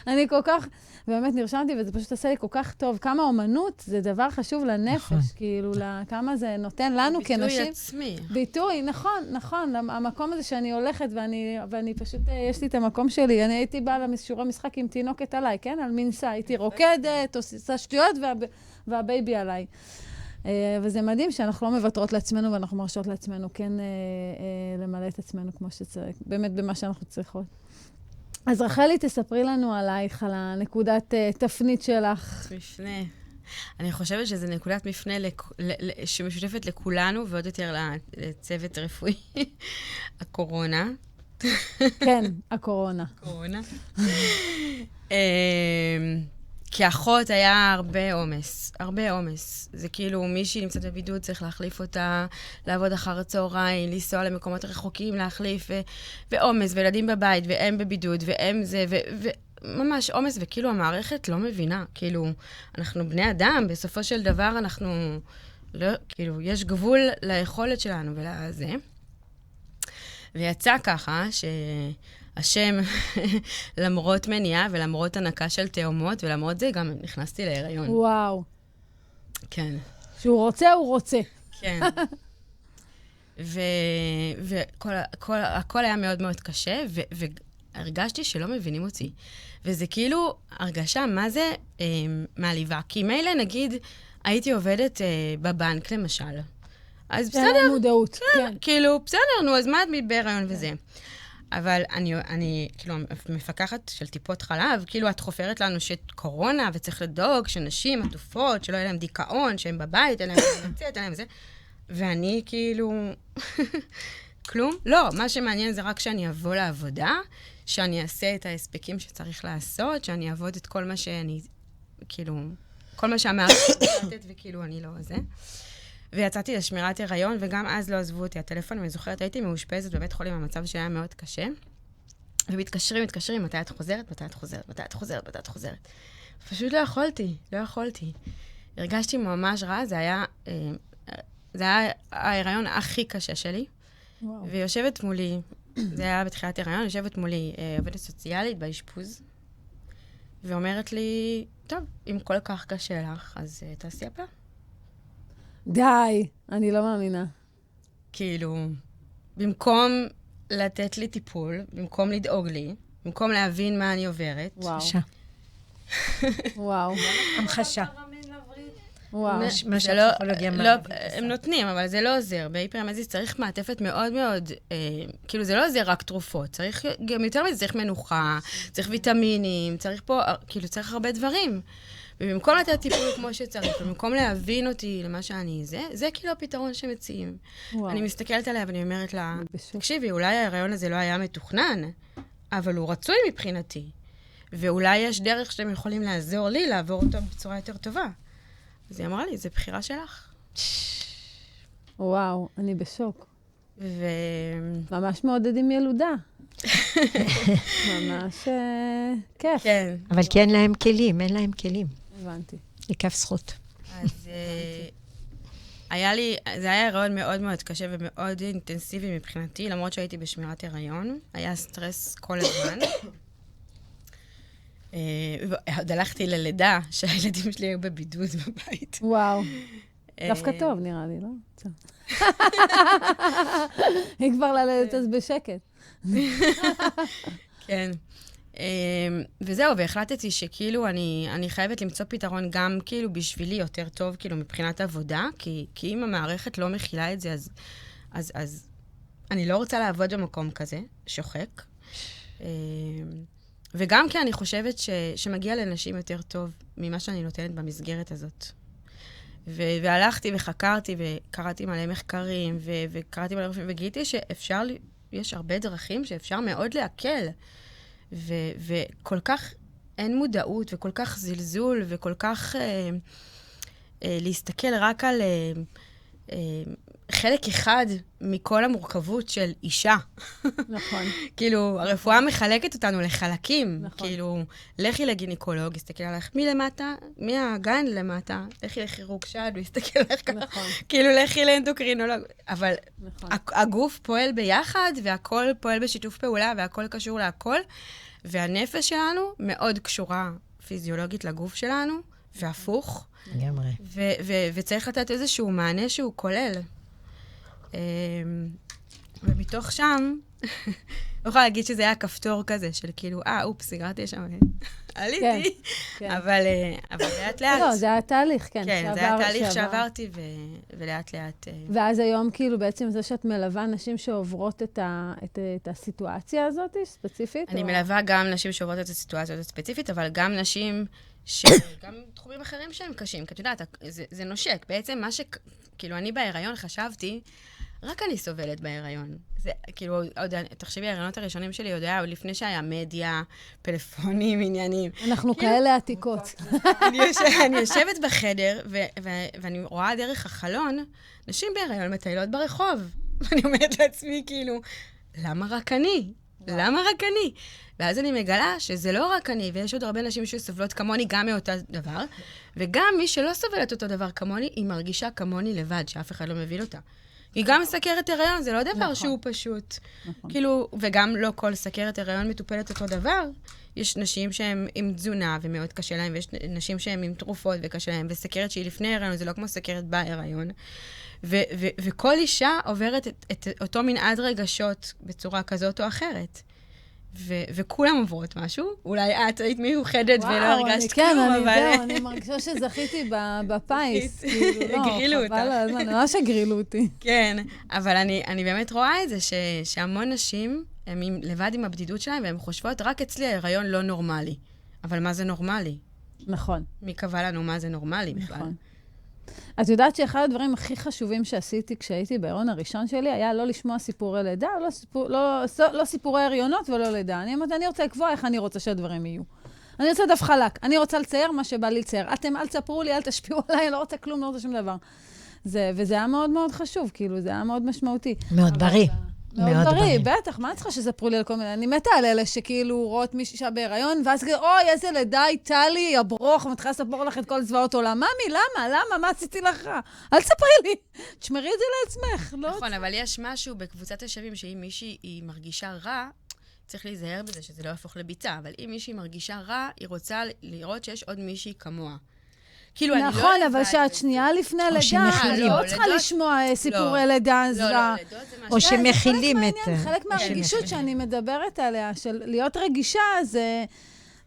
אני כל כך, באמת נרשמתי, וזה פשוט עשה לי כל כך טוב. כמה אומנות זה דבר חשוב לנפש, כאילו, כמה זה נותן לנו כנשים. ביטוי עצמי. ביטוי, נכון, המקום הזה שאני הולכת, ואני פשוט, יש לי את המקום שלי, אני הייתי באה לשיעורי משחק עם תינוקת עליי, כן? על מנסה, הייתי רוקדת, עושה שטויות, והבייבי עליי. וזה מדהים שאנחנו לא מוותרות לעצמנו, ואנחנו מרשות לעצמנו כן למלא את עצמנו כמו שצריך, באמת במה שאנחנו צריכות. אז רחלי, תספרי לנו עלייך, על הנקודת תפנית שלך. מפנה. אני חושבת שזו נקודת מפנה שמשותפת לכולנו, ועוד יותר לצוות רפואי. הקורונה. כן, הקורונה. קורונה. כאחות היה הרבה עומס. זה כאילו מישהי נמצאת בבידוד, צריך להחליף אותה, לעבוד אחר הצהריים, לנסוע למקומות רחוקים, להחליף, ועומס, וילדים בבית, והם בבידוד, והם זה, ממש עומס, וכאילו המערכת לא מבינה. כאילו, אנחנו בני אדם, בסופו של דבר אנחנו, לא, כאילו, יש גבול ליכולת שלנו ולזה. ויצא ככה השם, למרות מניעה ולמרות הנקה של תאומות, ולמרות זה גם נכנסתי להיריון. וואו. כן. שהוא רוצה, הוא רוצה. כן. והכל היה מאוד מאוד קשה, והרגשתי שלא מבינים אותי. וזה כאילו הרגשה, מה זה מעליבה? כי מילא, נגיד, הייתי עובדת בבנק, למשל. אז בסדר. מודעות, כן. כאילו, בסדר, נו, אז מה את בהיריון וזה? אבל אני, כאילו, מפקחת של טיפות חלב, כאילו, את חופרת לנו שקורונה, וצריך לדאוג שנשים עטופות, שלא יהיה להם דיכאון, שהם בבית, אין להם לצאת, אין להם זה. ואני, כאילו, כלום. לא, מה שמעניין זה רק שאני אבוא לעבודה, שאני אעשה את ההספקים שצריך לעשות, שאני אעבוד את כל מה שאני, כאילו, כל מה שהמערכת לתת, וכאילו, אני לא זה. ויצאתי לשמירת הריון, וגם אז לא עזבו אותי הטלפון, ואני זוכרת, הייתי מאושפזת בבית חולים, המצב שהיה מאוד קשה, ומתקשרים, מתי את חוזרת? פשוט לא יכולתי. הרגשתי ממש רע, זה היה ההיריון הכי קשה שלי, ויושבת מולי, זה היה בתחילת הריון, יושבת מולי עובדת סוציאלית באשפוז, ואומרת לי, טוב, אם כל כך קשה לך, אז תעשי הפלה. די, אני לא מאמינה. כאילו, במקום לתת לי טיפול, במקום לדאוג לי, במקום להבין מה אני עוברת. וואו. וואו. המחשה. וואו. מה שהפסיכולוגיה מערבית. הם נותנים, אבל זה לא עוזר. בהיפרמזיס צריך מעטפת מאוד מאוד, כאילו זה לא עוזר רק תרופות, צריך גם יותר מזה, צריך מנוחה, צריך ויטמינים, צריך פה, כאילו צריך הרבה דברים. ובמקום לתת טיפול כמו שצריך, ובמקום להבין אותי למה שאני זה כאילו הפתרון שמציעים. אני מסתכלת עליה ואני אומרת לה, תקשיבי, אולי ההיריון הזה לא היה מתוכנן, אבל הוא רצוי מבחינתי. ואולי יש דרך שאתם יכולים לעזור לי לעבור אותו בצורה יותר טובה. אז היא אמרה לי, זה בחירה שלך. וואו, אני בשוק. ממש מעודדים ילודה. ממש כיף. כן. אבל כי אין להם כלים, הבנתי. לכף זכות. אז זה היה הריון מאוד מאוד קשה ומאוד אינטנסיבי מבחינתי, למרות שהייתי בשמירת הריון. היה סטרס כל הזמן. עוד הלכתי ללידה, שהילדים שלי היו בבידוד בבית. וואו. דווקא טוב, נראה לי, לא? היא כבר ללדת אז בשקט. כן. וזהו, והחלטתי שכאילו אני חייבת למצוא פתרון גם כאילו בשבילי יותר טוב, כאילו מבחינת עבודה, כי אם המערכת לא מכילה את זה, אז אני לא רוצה לעבוד במקום כזה, שוחק. וגם כי אני חושבת שמגיע לנשים יותר טוב ממה שאני נותנת במסגרת הזאת. והלכתי וחקרתי וקראתי מלא מחקרים וקראתי מלא רופאים, וגיליתי שאפשר, יש הרבה דרכים שאפשר מאוד להקל. וכל כך אין מודעות וכל כך זלזול וכל כך להסתכל רק על חלק אחד מכל המורכבות של אישה. נכון. כאילו, הרפואה מחלקת אותנו לחלקים. נכון. כאילו, לכי לגינקולוג, הסתכל עליך מלמטה, מהגן למטה, לכי לכירורג שד, הוא הסתכל עליך ככה. נכון. כאילו, לכי לאנדוקרינולוג. אבל נכון. הגוף פועל ביחד, והכל פועל בשיתוף פעולה, והכל קשור להכל, והנפש שלנו מאוד קשורה פיזיולוגית לגוף שלנו, והפוך. לגמרי. וצריך לתת איזשהו מענה שהוא כולל. ומתוך שם, לא יכולה להגיד שזה היה כפתור כזה, של כאילו, אופס, סגרתי שם, עליתי, אבל לאט לאט. לא, זה היה תהליך, כן. כן, זה היה תהליך שעברתי, ולאט לאט. ואז היום, כאילו, בעצם זה שאת מלווה נשים שעוברות את הסיטואציה הזאת, ספציפית? אני מלווה גם נשים שעוברות את הסיטואציה הזאת ספציפית, אבל גם נשים שגם תחומים אחרים שהם קשים, כי את יודעת, זה נושק. בעצם מה כאילו, אני בהיריון חשבתי, רק אני סובלת בהיריון. זה, כאילו, עוד, תחשבי, ההיריונות הראשונים שלי, עוד לפני שהיה מדיה, פלאפונים, עניינים. אנחנו כאילו, כאלה עתיקות. אני יושבת בחדר, ואני רואה דרך החלון, נשים בהיריון מטיילות ברחוב. ואני אומרת לעצמי, כאילו, למה רק אני? למה רק אני? ואז אני מגלה שזה לא רק אני, ויש עוד הרבה נשים שסובלות כמוני גם מאותו דבר, וגם מי שלא סובלת אותו דבר כמוני, היא מרגישה כמוני לבד, שאף אחד לא מבין אותה. היא גם סכרת הריון, זה לא דבר שהוא פשוט. כאילו, וגם לא כל סכרת הריון מטופלת אותו דבר. יש נשים שהן עם תזונה ומאוד קשה להן, ויש נשים שהן עם תרופות וקשה להן, וסכרת שהיא לפני הריון, זה לא כמו סכרת בהיריון. וכל אישה עוברת את אותו מנעד רגשות בצורה כזאת או אחרת. וכולם עוברות משהו. אולי את היית מיוחדת ולא הרגשת כלום, אבל... כן, אני מרגישה שזכיתי בפיס. גרילו אותך. ממש הגרילו אותי. כן, אבל אני באמת רואה את זה, שהמון נשים, הן לבד עם הבדידות שלהן, והן חושבות, רק אצלי ההיריון לא נורמלי. אבל מה זה נורמלי? נכון. מי קבע לנו מה זה נורמלי בכלל? נכון. את יודעת שאחד הדברים הכי חשובים שעשיתי כשהייתי בהיריון הראשון שלי, היה לא לשמוע סיפורי לידה, לא סיפורי הריונות ולא לידה. אני רוצה לקבוע איך אני רוצה שהדברים יהיו. אני רוצה דף חלק, אני רוצה לצייר מה שבא לי לצייר. אתם אל תספרו לי, אל תשפיעו עליי, אני לא רוצה כלום, לא רוצה שום דבר. וזה היה מאוד מאוד חשוב, כאילו, זה היה מאוד משמעותי. מאוד בריא. מאוד בריא, בטח, מה אני צריכה שספרו לי על כל מיני? אני מתה על אלה שכאילו רואות מישהי בהיריון, ואז כאילו, אוי, איזה לידה הייתה לי, הברוך, מתחילה לספור לך את כל זוועות עולם. ממי, למה? מה עשיתי לך רע? אל תספרי לי, תשמרי את זה לעצמך. נכון, אבל יש משהו בקבוצת השווים, שאם מישהי מרגישה רע, צריך להיזהר בזה שזה לא יהפוך לביצה, אבל אם מישהי מרגישה רע, היא רוצה לראות שיש עוד מישהי כמוה. נכון, אבל שאת שנייה לפני לידה, אני לא צריכה לשמוע סיפורי לידה זוועה. או שמכילים את... חלק מהרגישות שאני מדברת עליה, של להיות רגישה,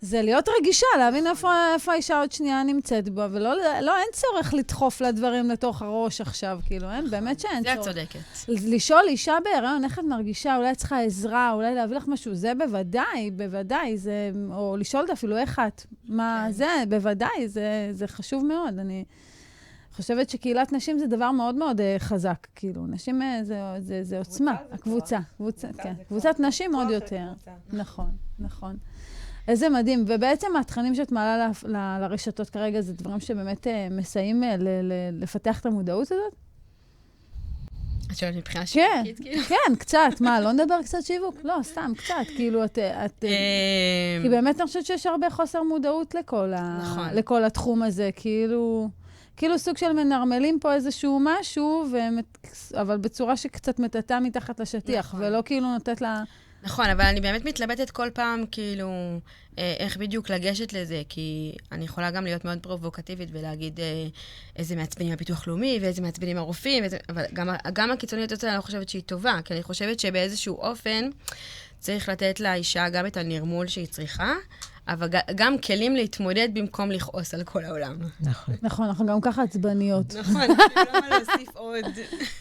זה להיות רגישה, להבין איפה האישה עוד שנייה נמצאת בו, ולא, אין צורך לדחוף לדברים לתוך הראש עכשיו, כאילו, אין, באמת שאין צורך. זה את צודקת. לשאול אישה בהיריון, איך את מרגישה, אולי את צריכה עזרה, אולי להביא לך משהו, זה בוודאי, זה, או לשאול אפילו איך את, מה זה, בוודאי, זה חשוב מאוד. אני חושבת שקהילת נשים זה דבר מאוד מאוד חזק, כאילו, נשים זה עוצמה, הקבוצה, כן, קבוצת נשים עוד יותר. נכון. איזה מדהים, ובעצם התכנים שאת מעלה לרשתות כרגע, זה דברים שבאמת מסייעים לפתח את המודעות הזאת? את שואלת מבחינה שיווקית, כאילו? כן, קצת, מה, לא נדבר קצת שיווק? לא, סתם, קצת, כאילו, כי באמת אני חושבת שיש הרבה חוסר מודעות לכל התחום הזה, כאילו סוג של מנרמלים פה איזשהו משהו, אבל בצורה שקצת מטאטה מתחת לשטיח, ולא כאילו נותנת לה... נכון, אבל אני באמת מתלבטת כל פעם, כאילו, איך בדיוק לגשת לזה, כי אני יכולה גם להיות מאוד פרובוקטיבית ולהגיד איזה מעצבנים הביטוח לאומי, ואיזה מעצבנים הרופאים, אבל גם הקיצוניות הזאת אני לא חושבת שהיא טובה, כי אני חושבת שבאיזשהו אופן צריך לתת לאישה גם את הנרמול שהיא צריכה, אבל גם כלים להתמודד במקום לכעוס על כל העולם. נכון, אנחנו גם ככה עצבניות. נכון, לא מה להוסיף עוד.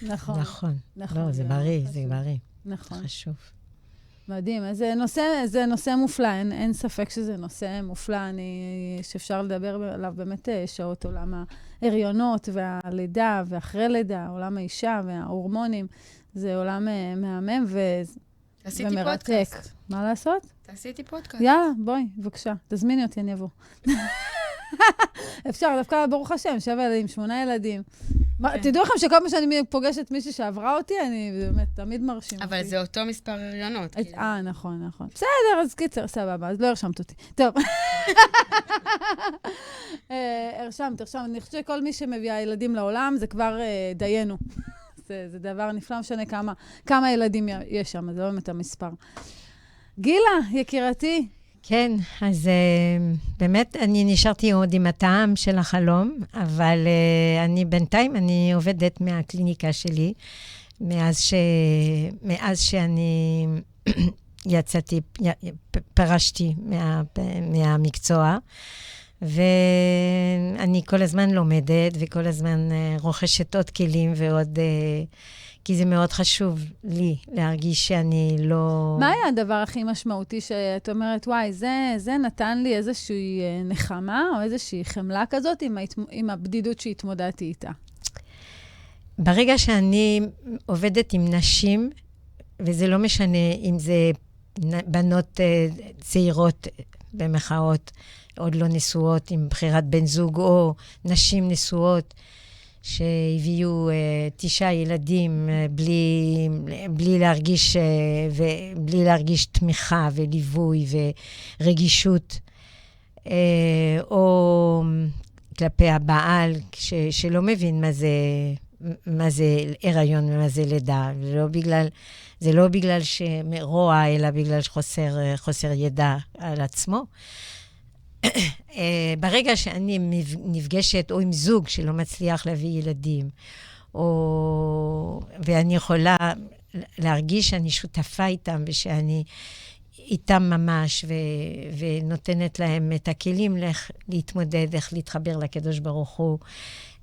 נכון. לא, זה בריא, זה בריא. נכון. חשוב. מדהים, זה נושא מופלא, אין ספק שזה נושא מופלא, שאפשר לדבר עליו באמת שעות, עולם ההריונות והלידה ואחרי לידה, עולם האישה וההורמונים, זה עולם מהמם ומרתק. מה לעשות? תעשיתי פודקאסט. יאללה, בואי, בבקשה, תזמיני אותי, אני אבוא. אפשר, דווקא ברוך השם, 7 ילדים, 8 ילדים. תדעו לכם שכל מה שאני פוגשת מישהי שעברה אותי, אני באמת תמיד מרשים אותי. אבל זה אותו מספר הריונות. נכון. בסדר, אז קיצר, סבבה, אז לא הרשמת אותי. טוב. הרשמת. אני חושבת שכל מי שמביאה ילדים לעולם, זה כבר דיינו. זה דבר נפלא, משנה כמה ילדים יש שם, זה לא באמת המספר. גילה, יקירתי. כן, אז באמת אני נשארתי עוד עם הטעם של החלום, אבל בינתיים אני עובדת מהקליניקה שלי, מאז שאני יצאתי, פרשתי מהמקצוע, ואני כל הזמן לומדת וכל הזמן רוכשת עוד כלים ועוד... כי זה מאוד חשוב לי להרגיש שאני לא... מה היה הדבר הכי משמעותי שאת אומרת, וואי, זה נתן לי איזושהי נחמה או איזושהי חמלה כזאת עם הבדידות שהתמודדתי איתה? ברגע שאני עובדת עם נשים, וזה לא משנה אם זה בנות צעירות במחאות, עוד לא נשואות עם בחירת בן זוג, או נשים נשואות, שהביאו 9 ילדים בלי להרגיש תמיכה וליווי ורגישות, או כלפי הבעל שלא מבין מה זה הריון ומה זה לידה. זה לא בגלל שמרוע, אלא בגלל חוסר ידע על עצמו. ברגע שאני נפגשת או עם זוג שלא מצליח להביא ילדים, ואני יכולה להרגיש שאני שותפה איתם ושאני איתם ממש, ונותנת להם את הכלים להתמודד, איך להתחבר לקדוש ברוך הוא,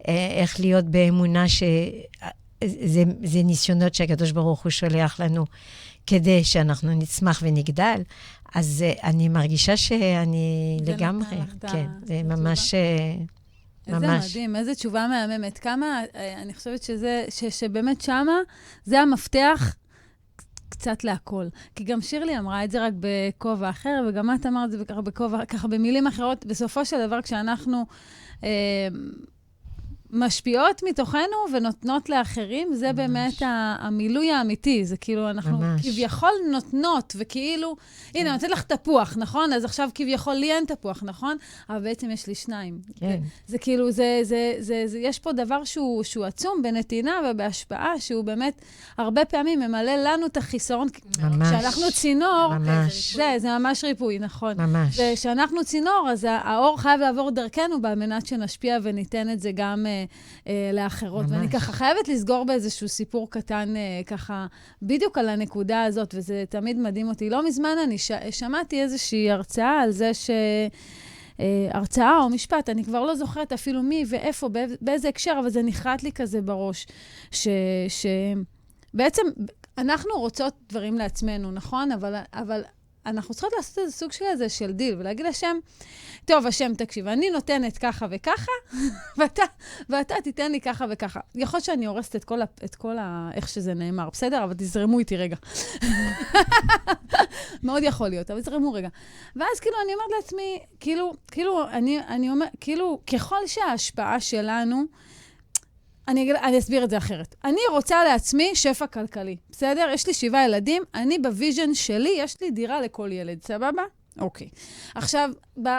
איך להיות באמונה שזה ניסיונות שהקדוש ברוך הוא שולח לנו כדי שאנחנו נצמח ונגדל. אז אני מרגישה שאני לגמרי, כן, זה ממש... איזה מדהים, איזה תשובה מהממת. כמה, אני חושבת שבאמת שמה, זה המפתח קצת להכל. כי גם שירלי אמרה את זה רק בכובע אחר, וגם את אמרת את זה ככה במילים אחרות. בסופו של דבר, כשאנחנו משפיעות מתוכנו ונותנות לאחרים, זה באמת המילוי האמיתי. זה כאילו, אנחנו כביכול נותנות, וכאילו, הנה, נותנת לך תפוח, נכון? אז עכשיו כביכול לי אין תפוח, נכון? אבל בעצם יש לי 2. זה כאילו, יש פה דבר שהוא עצום בנתינה ובהשפעה, שהוא באמת הרבה פעמים ממלא לנו את החיסרון. כשאנחנו צינור, זה ממש ריפוי, נכון? ממש. כשאנחנו צינור, אז האור חייב לעבור דרכנו, על מנת שנשפיע וניתן את זה גם לאחרות. ממש. ואני ככה חייבת לסגור באיזשהו סיפור קטן, ככה, בדיוק על הנקודה הזאת, וזה תמיד מדהים אותי. לא מזמן אני שמעתי איזושהי הרצאה על זה הרצאה או משפט, אני כבר לא זוכרת אפילו מי ואיפה, באיזה הקשר, אבל זה נחרט לי כזה בראש, שבעצם אנחנו רוצות דברים לעצמנו, נכון? אבל אנחנו צריכות לעשות איזה סוג של דיל, ולהגיד לשם, טוב, השם, תקשיב, אני נותנת ככה וככה, ואתה תיתן לי ככה וככה. יכול שאני הורסת את כל איך שזה נאמר, בסדר? אבל תזרמו איתי רגע. מאוד יכול להיות, אבל תזרמו רגע. ואז כאילו אני אומרת לעצמי, אני אומרת, ככל שההשפעה שלנו, אני אסביר את זה אחרת. אני רוצה לעצמי שפע כלכלי, בסדר? יש לי 7 ילדים, אני בוויז'ן שלי, יש לי דירה לכל ילד, סבבה? אוקיי. עכשיו,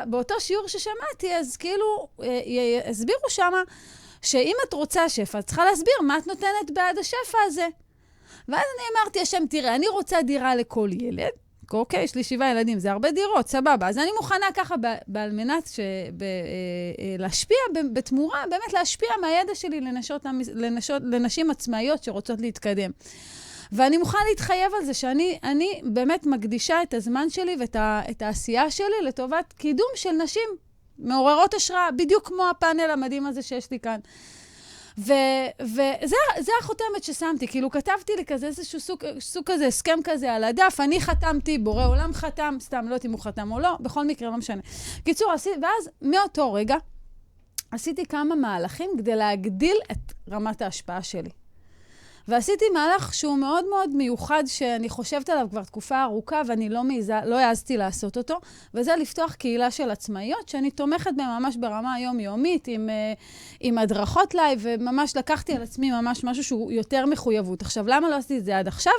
באותו שיעור ששמעתי, אז כאילו, הסבירו שמה, שאם את רוצה שפע, את צריכה להסביר מה את נותנת בעד השפע הזה. ואז אני אמרתי, השם, תראה, אני רוצה דירה לכל ילד, אוקיי, יש לי 7 ילדים, זה הרבה דירות, סבבה. אז אני מוכנה ככה על מנת להשפיע בתמורה, באמת להשפיע מהידע שלי לנשים עצמאיות שרוצות להתקדם. ואני מוכנה להתחייב על זה שאני באמת מקדישה את הזמן שלי ואת העשייה שלי לטובת קידום של נשים מעוררות השראה, בדיוק כמו הפאנל המדהים הזה שיש לי כאן. וזה החותמת ששמתי, כאילו כתבתי לי כזה איזשהו סוג כזה, הסכם כזה על הדף, אני חתמתי, בורא עולם חתם, סתם לא יודעת אם הוא חתם או לא, בכל מקרה לא משנה. קיצור, ואז מאותו רגע, עשיתי כמה מהלכים כדי להגדיל את רמת ההשפעה שלי. ועשיתי מהלך שהוא מאוד מאוד מיוחד, שאני חושבת עליו כבר תקופה ארוכה, ואני לא העזתי לעשות אותו, וזה לפתוח קהילה של עצמאיות, שאני תומכת בהם ממש ברמה היומיומית, עם הדרכות לייב, וממש לקחתי על עצמי ממש משהו שהוא יותר מחויבות. עכשיו, למה לא עשיתי את זה עד עכשיו?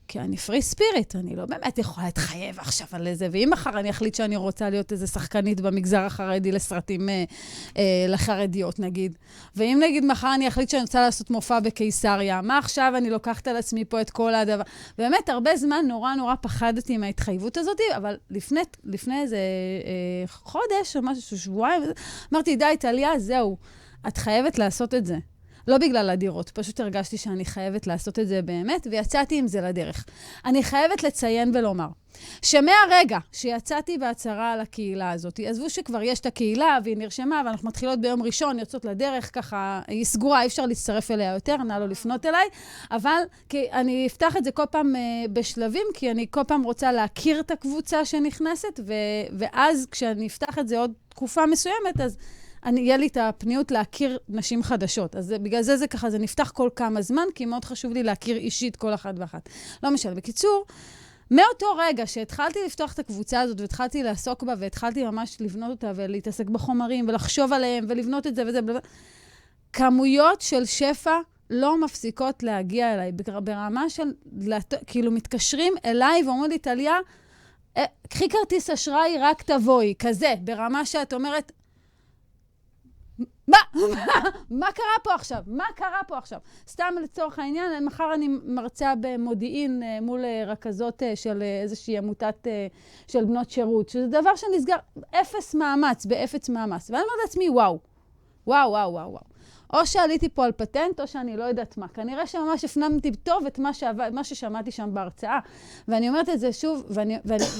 כי אני פרי ספיריט, אני לא באמת יכולה להתחייב עכשיו על זה, ואם מחר אני אחליט שאני רוצה להיות איזה שחקנית במגזר החרדי לסרטים לחרדיות, נגיד. ואם נגיד מחר אני אחליט שאני רוצה לעשות מופע בקיסריה, מה עכשיו אני לוקחת על עצמי פה את כל הדבר? באמת, הרבה זמן נורא פחדתי מההתחייבות הזאת, אבל לפני איזה חודש, או משהו, שבועיים, אמרתי, די, טליה, זהו, את חייבת לעשות את זה. לא בגלל הדירות, פשוט הרגשתי שאני חייבת לעשות את זה באמת, ויצאתי עם זה לדרך. אני חייבת לציין ולומר, שמהרגע שיצאתי בהצהרה על הקהילה הזאת, עזבו שכבר יש את הקהילה, והיא נרשמה, ואנחנו מתחילות ביום ראשון, יוצאות לדרך, ככה, היא סגורה, אי אפשר להצטרף אליה יותר, נא לא לפנות אליי, אבל אני אפתח את זה כל פעם בשלבים, כי אני כל פעם רוצה להכיר את הקבוצה שנכנסת, ואז כשאני אפתח את זה עוד תקופה מסוימת, אז יהיה לי את הפניות להכיר נשים חדשות. אז בגלל זה ככה, זה נפתח כל כמה זמן, כי מאוד חשוב לי להכיר אישית כל אחת ואחת. לא משנה. בקיצור, מאותו רגע שהתחלתי לפתוח את הקבוצה הזאת, והתחלתי לעסוק בה, והתחלתי ממש לבנות אותה, ולהתעסק בחומרים, ולחשוב עליהם, ולבנות את זה וזה, כמויות של שפע לא מפסיקות להגיע אליי, ברמה של, כאילו מתקשרים אליי, ואומרים לי, טליה, קחי כרטיס אשראי, רק תבואי, כזה, ברמה שאת אומרת, מה קרה פה עכשיו? מה קרה פה עכשיו? סתם לצורך העניין, מחר אני מרצה במודיעין מול רכזות של איזושהי עמותת של בנות שירות, שזה דבר שנסגר אפס מאמץ, באפס מאמץ. ואני אומרת לעצמי, וואו. או שעליתי פה על פטנט, או שאני לא יודעת מה. כנראה שממש הפנמתי טוב את מה ששמעתי שם בהרצאה. ואני אומרת את זה שוב,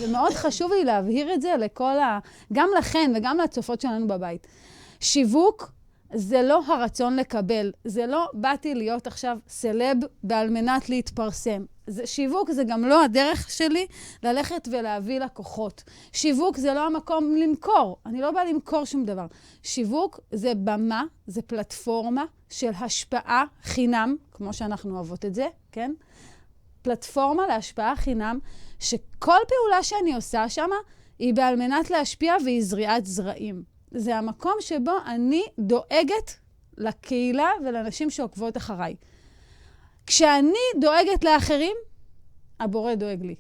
ומאוד חשוב לי להבהיר את זה גם לכן וגם לצופות שלנו בבית. שיווק זה לא הרצון לקבל, זה לא באתי להיות עכשיו סלב בעל מנת להתפרסם. שיווק זה גם לא הדרך שלי ללכת ולהביא לקוחות. שיווק זה לא המקום למכור, אני לא באה למכור שום דבר. שיווק זה במה, זה פלטפורמה של השפעה חינם, כמו שאנחנו אוהבות את זה, כן? פלטפורמה להשפעה חינם, שכל פעולה שאני עושה שמה היא בעל מנת להשפיע והיא זריעת זרעים. זה המקום שבו אני דואגת לקהילה ולאנשים שעוקבות אחריי. כשאני דואגת לאחרים, הבורא דואג לי.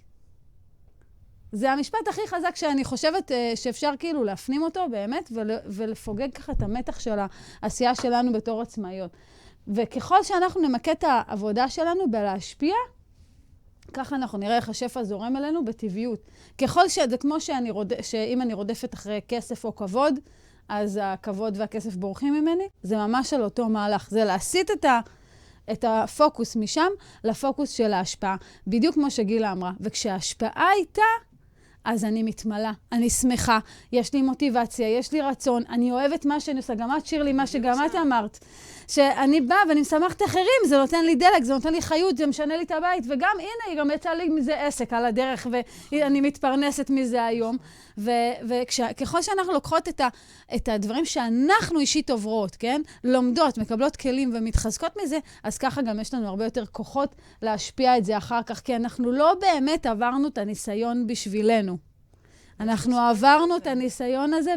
זה המשפט הכי חזק שאני חושבת שאפשר כאילו להפנים אותו באמת, ולפוגג ככה את המתח של העשייה שלנו בתור עצמאיות. וככל שאנחנו נמקד את העבודה שלנו בלהשפיע, ככה אנחנו נראה איך השפע זורם אלינו בטבעיות. ככל שזה כמו שאם אני רודפת אחרי כסף או כבוד, אז הכבוד והכסף בורחים ממני. זה ממש על אותו מהלך. זה להסיט את הפוקוס משם לפוקוס של ההשפעה. בדיוק כמו שגילה אמרה. וכשההשפעה הייתה, אז אני מתמלאה, אני שמחה, יש לי מוטיבציה, יש לי רצון, אני אוהבת מה שאני עושה, גם את שירלי, מה שגם את אמרת. שאני באה ואני משמחת אחרים, זה נותן לי דלק, זה נותן לי חיות, זה משנה לי את הבית, וגם הנה, גם יצא לי מזה עסק על הדרך, ואני מתפרנסת מזה היום. וככל שאנחנו לוקחות את הדברים שאנחנו אישית עוברות, כן? לומדות, מקבלות כלים ומתחזקות מזה, אז ככה גם יש לנו הרבה יותר כוחות להשפיע את זה אחר כך, כי אנחנו לא באמת עברנו את הניסיון בשבילנו. אנחנו עברנו את הניסיון הזה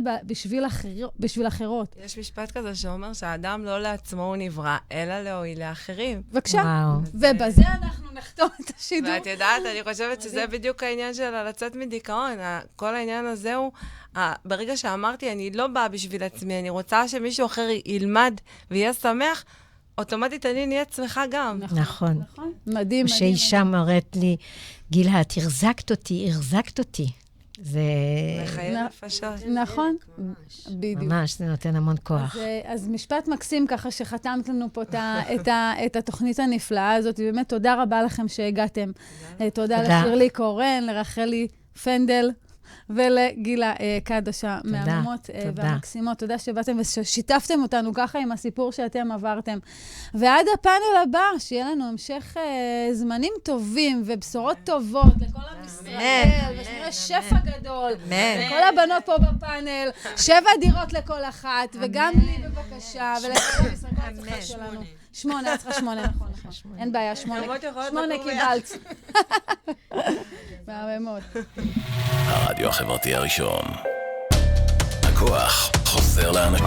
בשביל אחרות. יש משפט כזה שאומר שהאדם לא לעצמו הוא נברא, אלא להועיל לאחרים. בבקשה. ובזה אנחנו נחתום את השידור. ואת יודעת, אני חושבת שזה בדיוק העניין של לצאת מדיכאון. כל העניין הזה הוא, ברגע שאמרתי, אני לא באה בשביל עצמי, אני רוצה שמישהו אחר ילמד ויהיה שמח, אוטומטית אני נהיית שמחה גם. נכון. מדהים. שאישה מראת לי, גילה, את החזקת אותי. זה חיי נפשות. נכון. בדיוק. ממש, זה נותן המון כוח. אז משפט מקסים ככה שחתמת לנו פה את התוכנית הנפלאה הזאת, ובאמת תודה רבה לכם שהגעתם. תודה לשירלי קורן, לרחלי פנדל, ולגילה קדושה מהממות והמקסימות. תודה שבאתם ושיתפתם אותנו ככה עם הסיפור שאתם עברתם. ועד הפאנל הבא, שיהיה לנו המשך זמנים טובים ובשורות טובות לכל עם ישראל, ושנראה שפע גדול. לכל הבנות פה בפאנל, 7 דירות לכל אחת, וגם לי בבקשה, ולכל ישראל, כל הצלחה שלנו. 8, את צריכה 8, נכון. אין בעיה, 8 קיבלת. מהממות. הרדיו החברתי הראשון. הכוח חוזר לאנשים.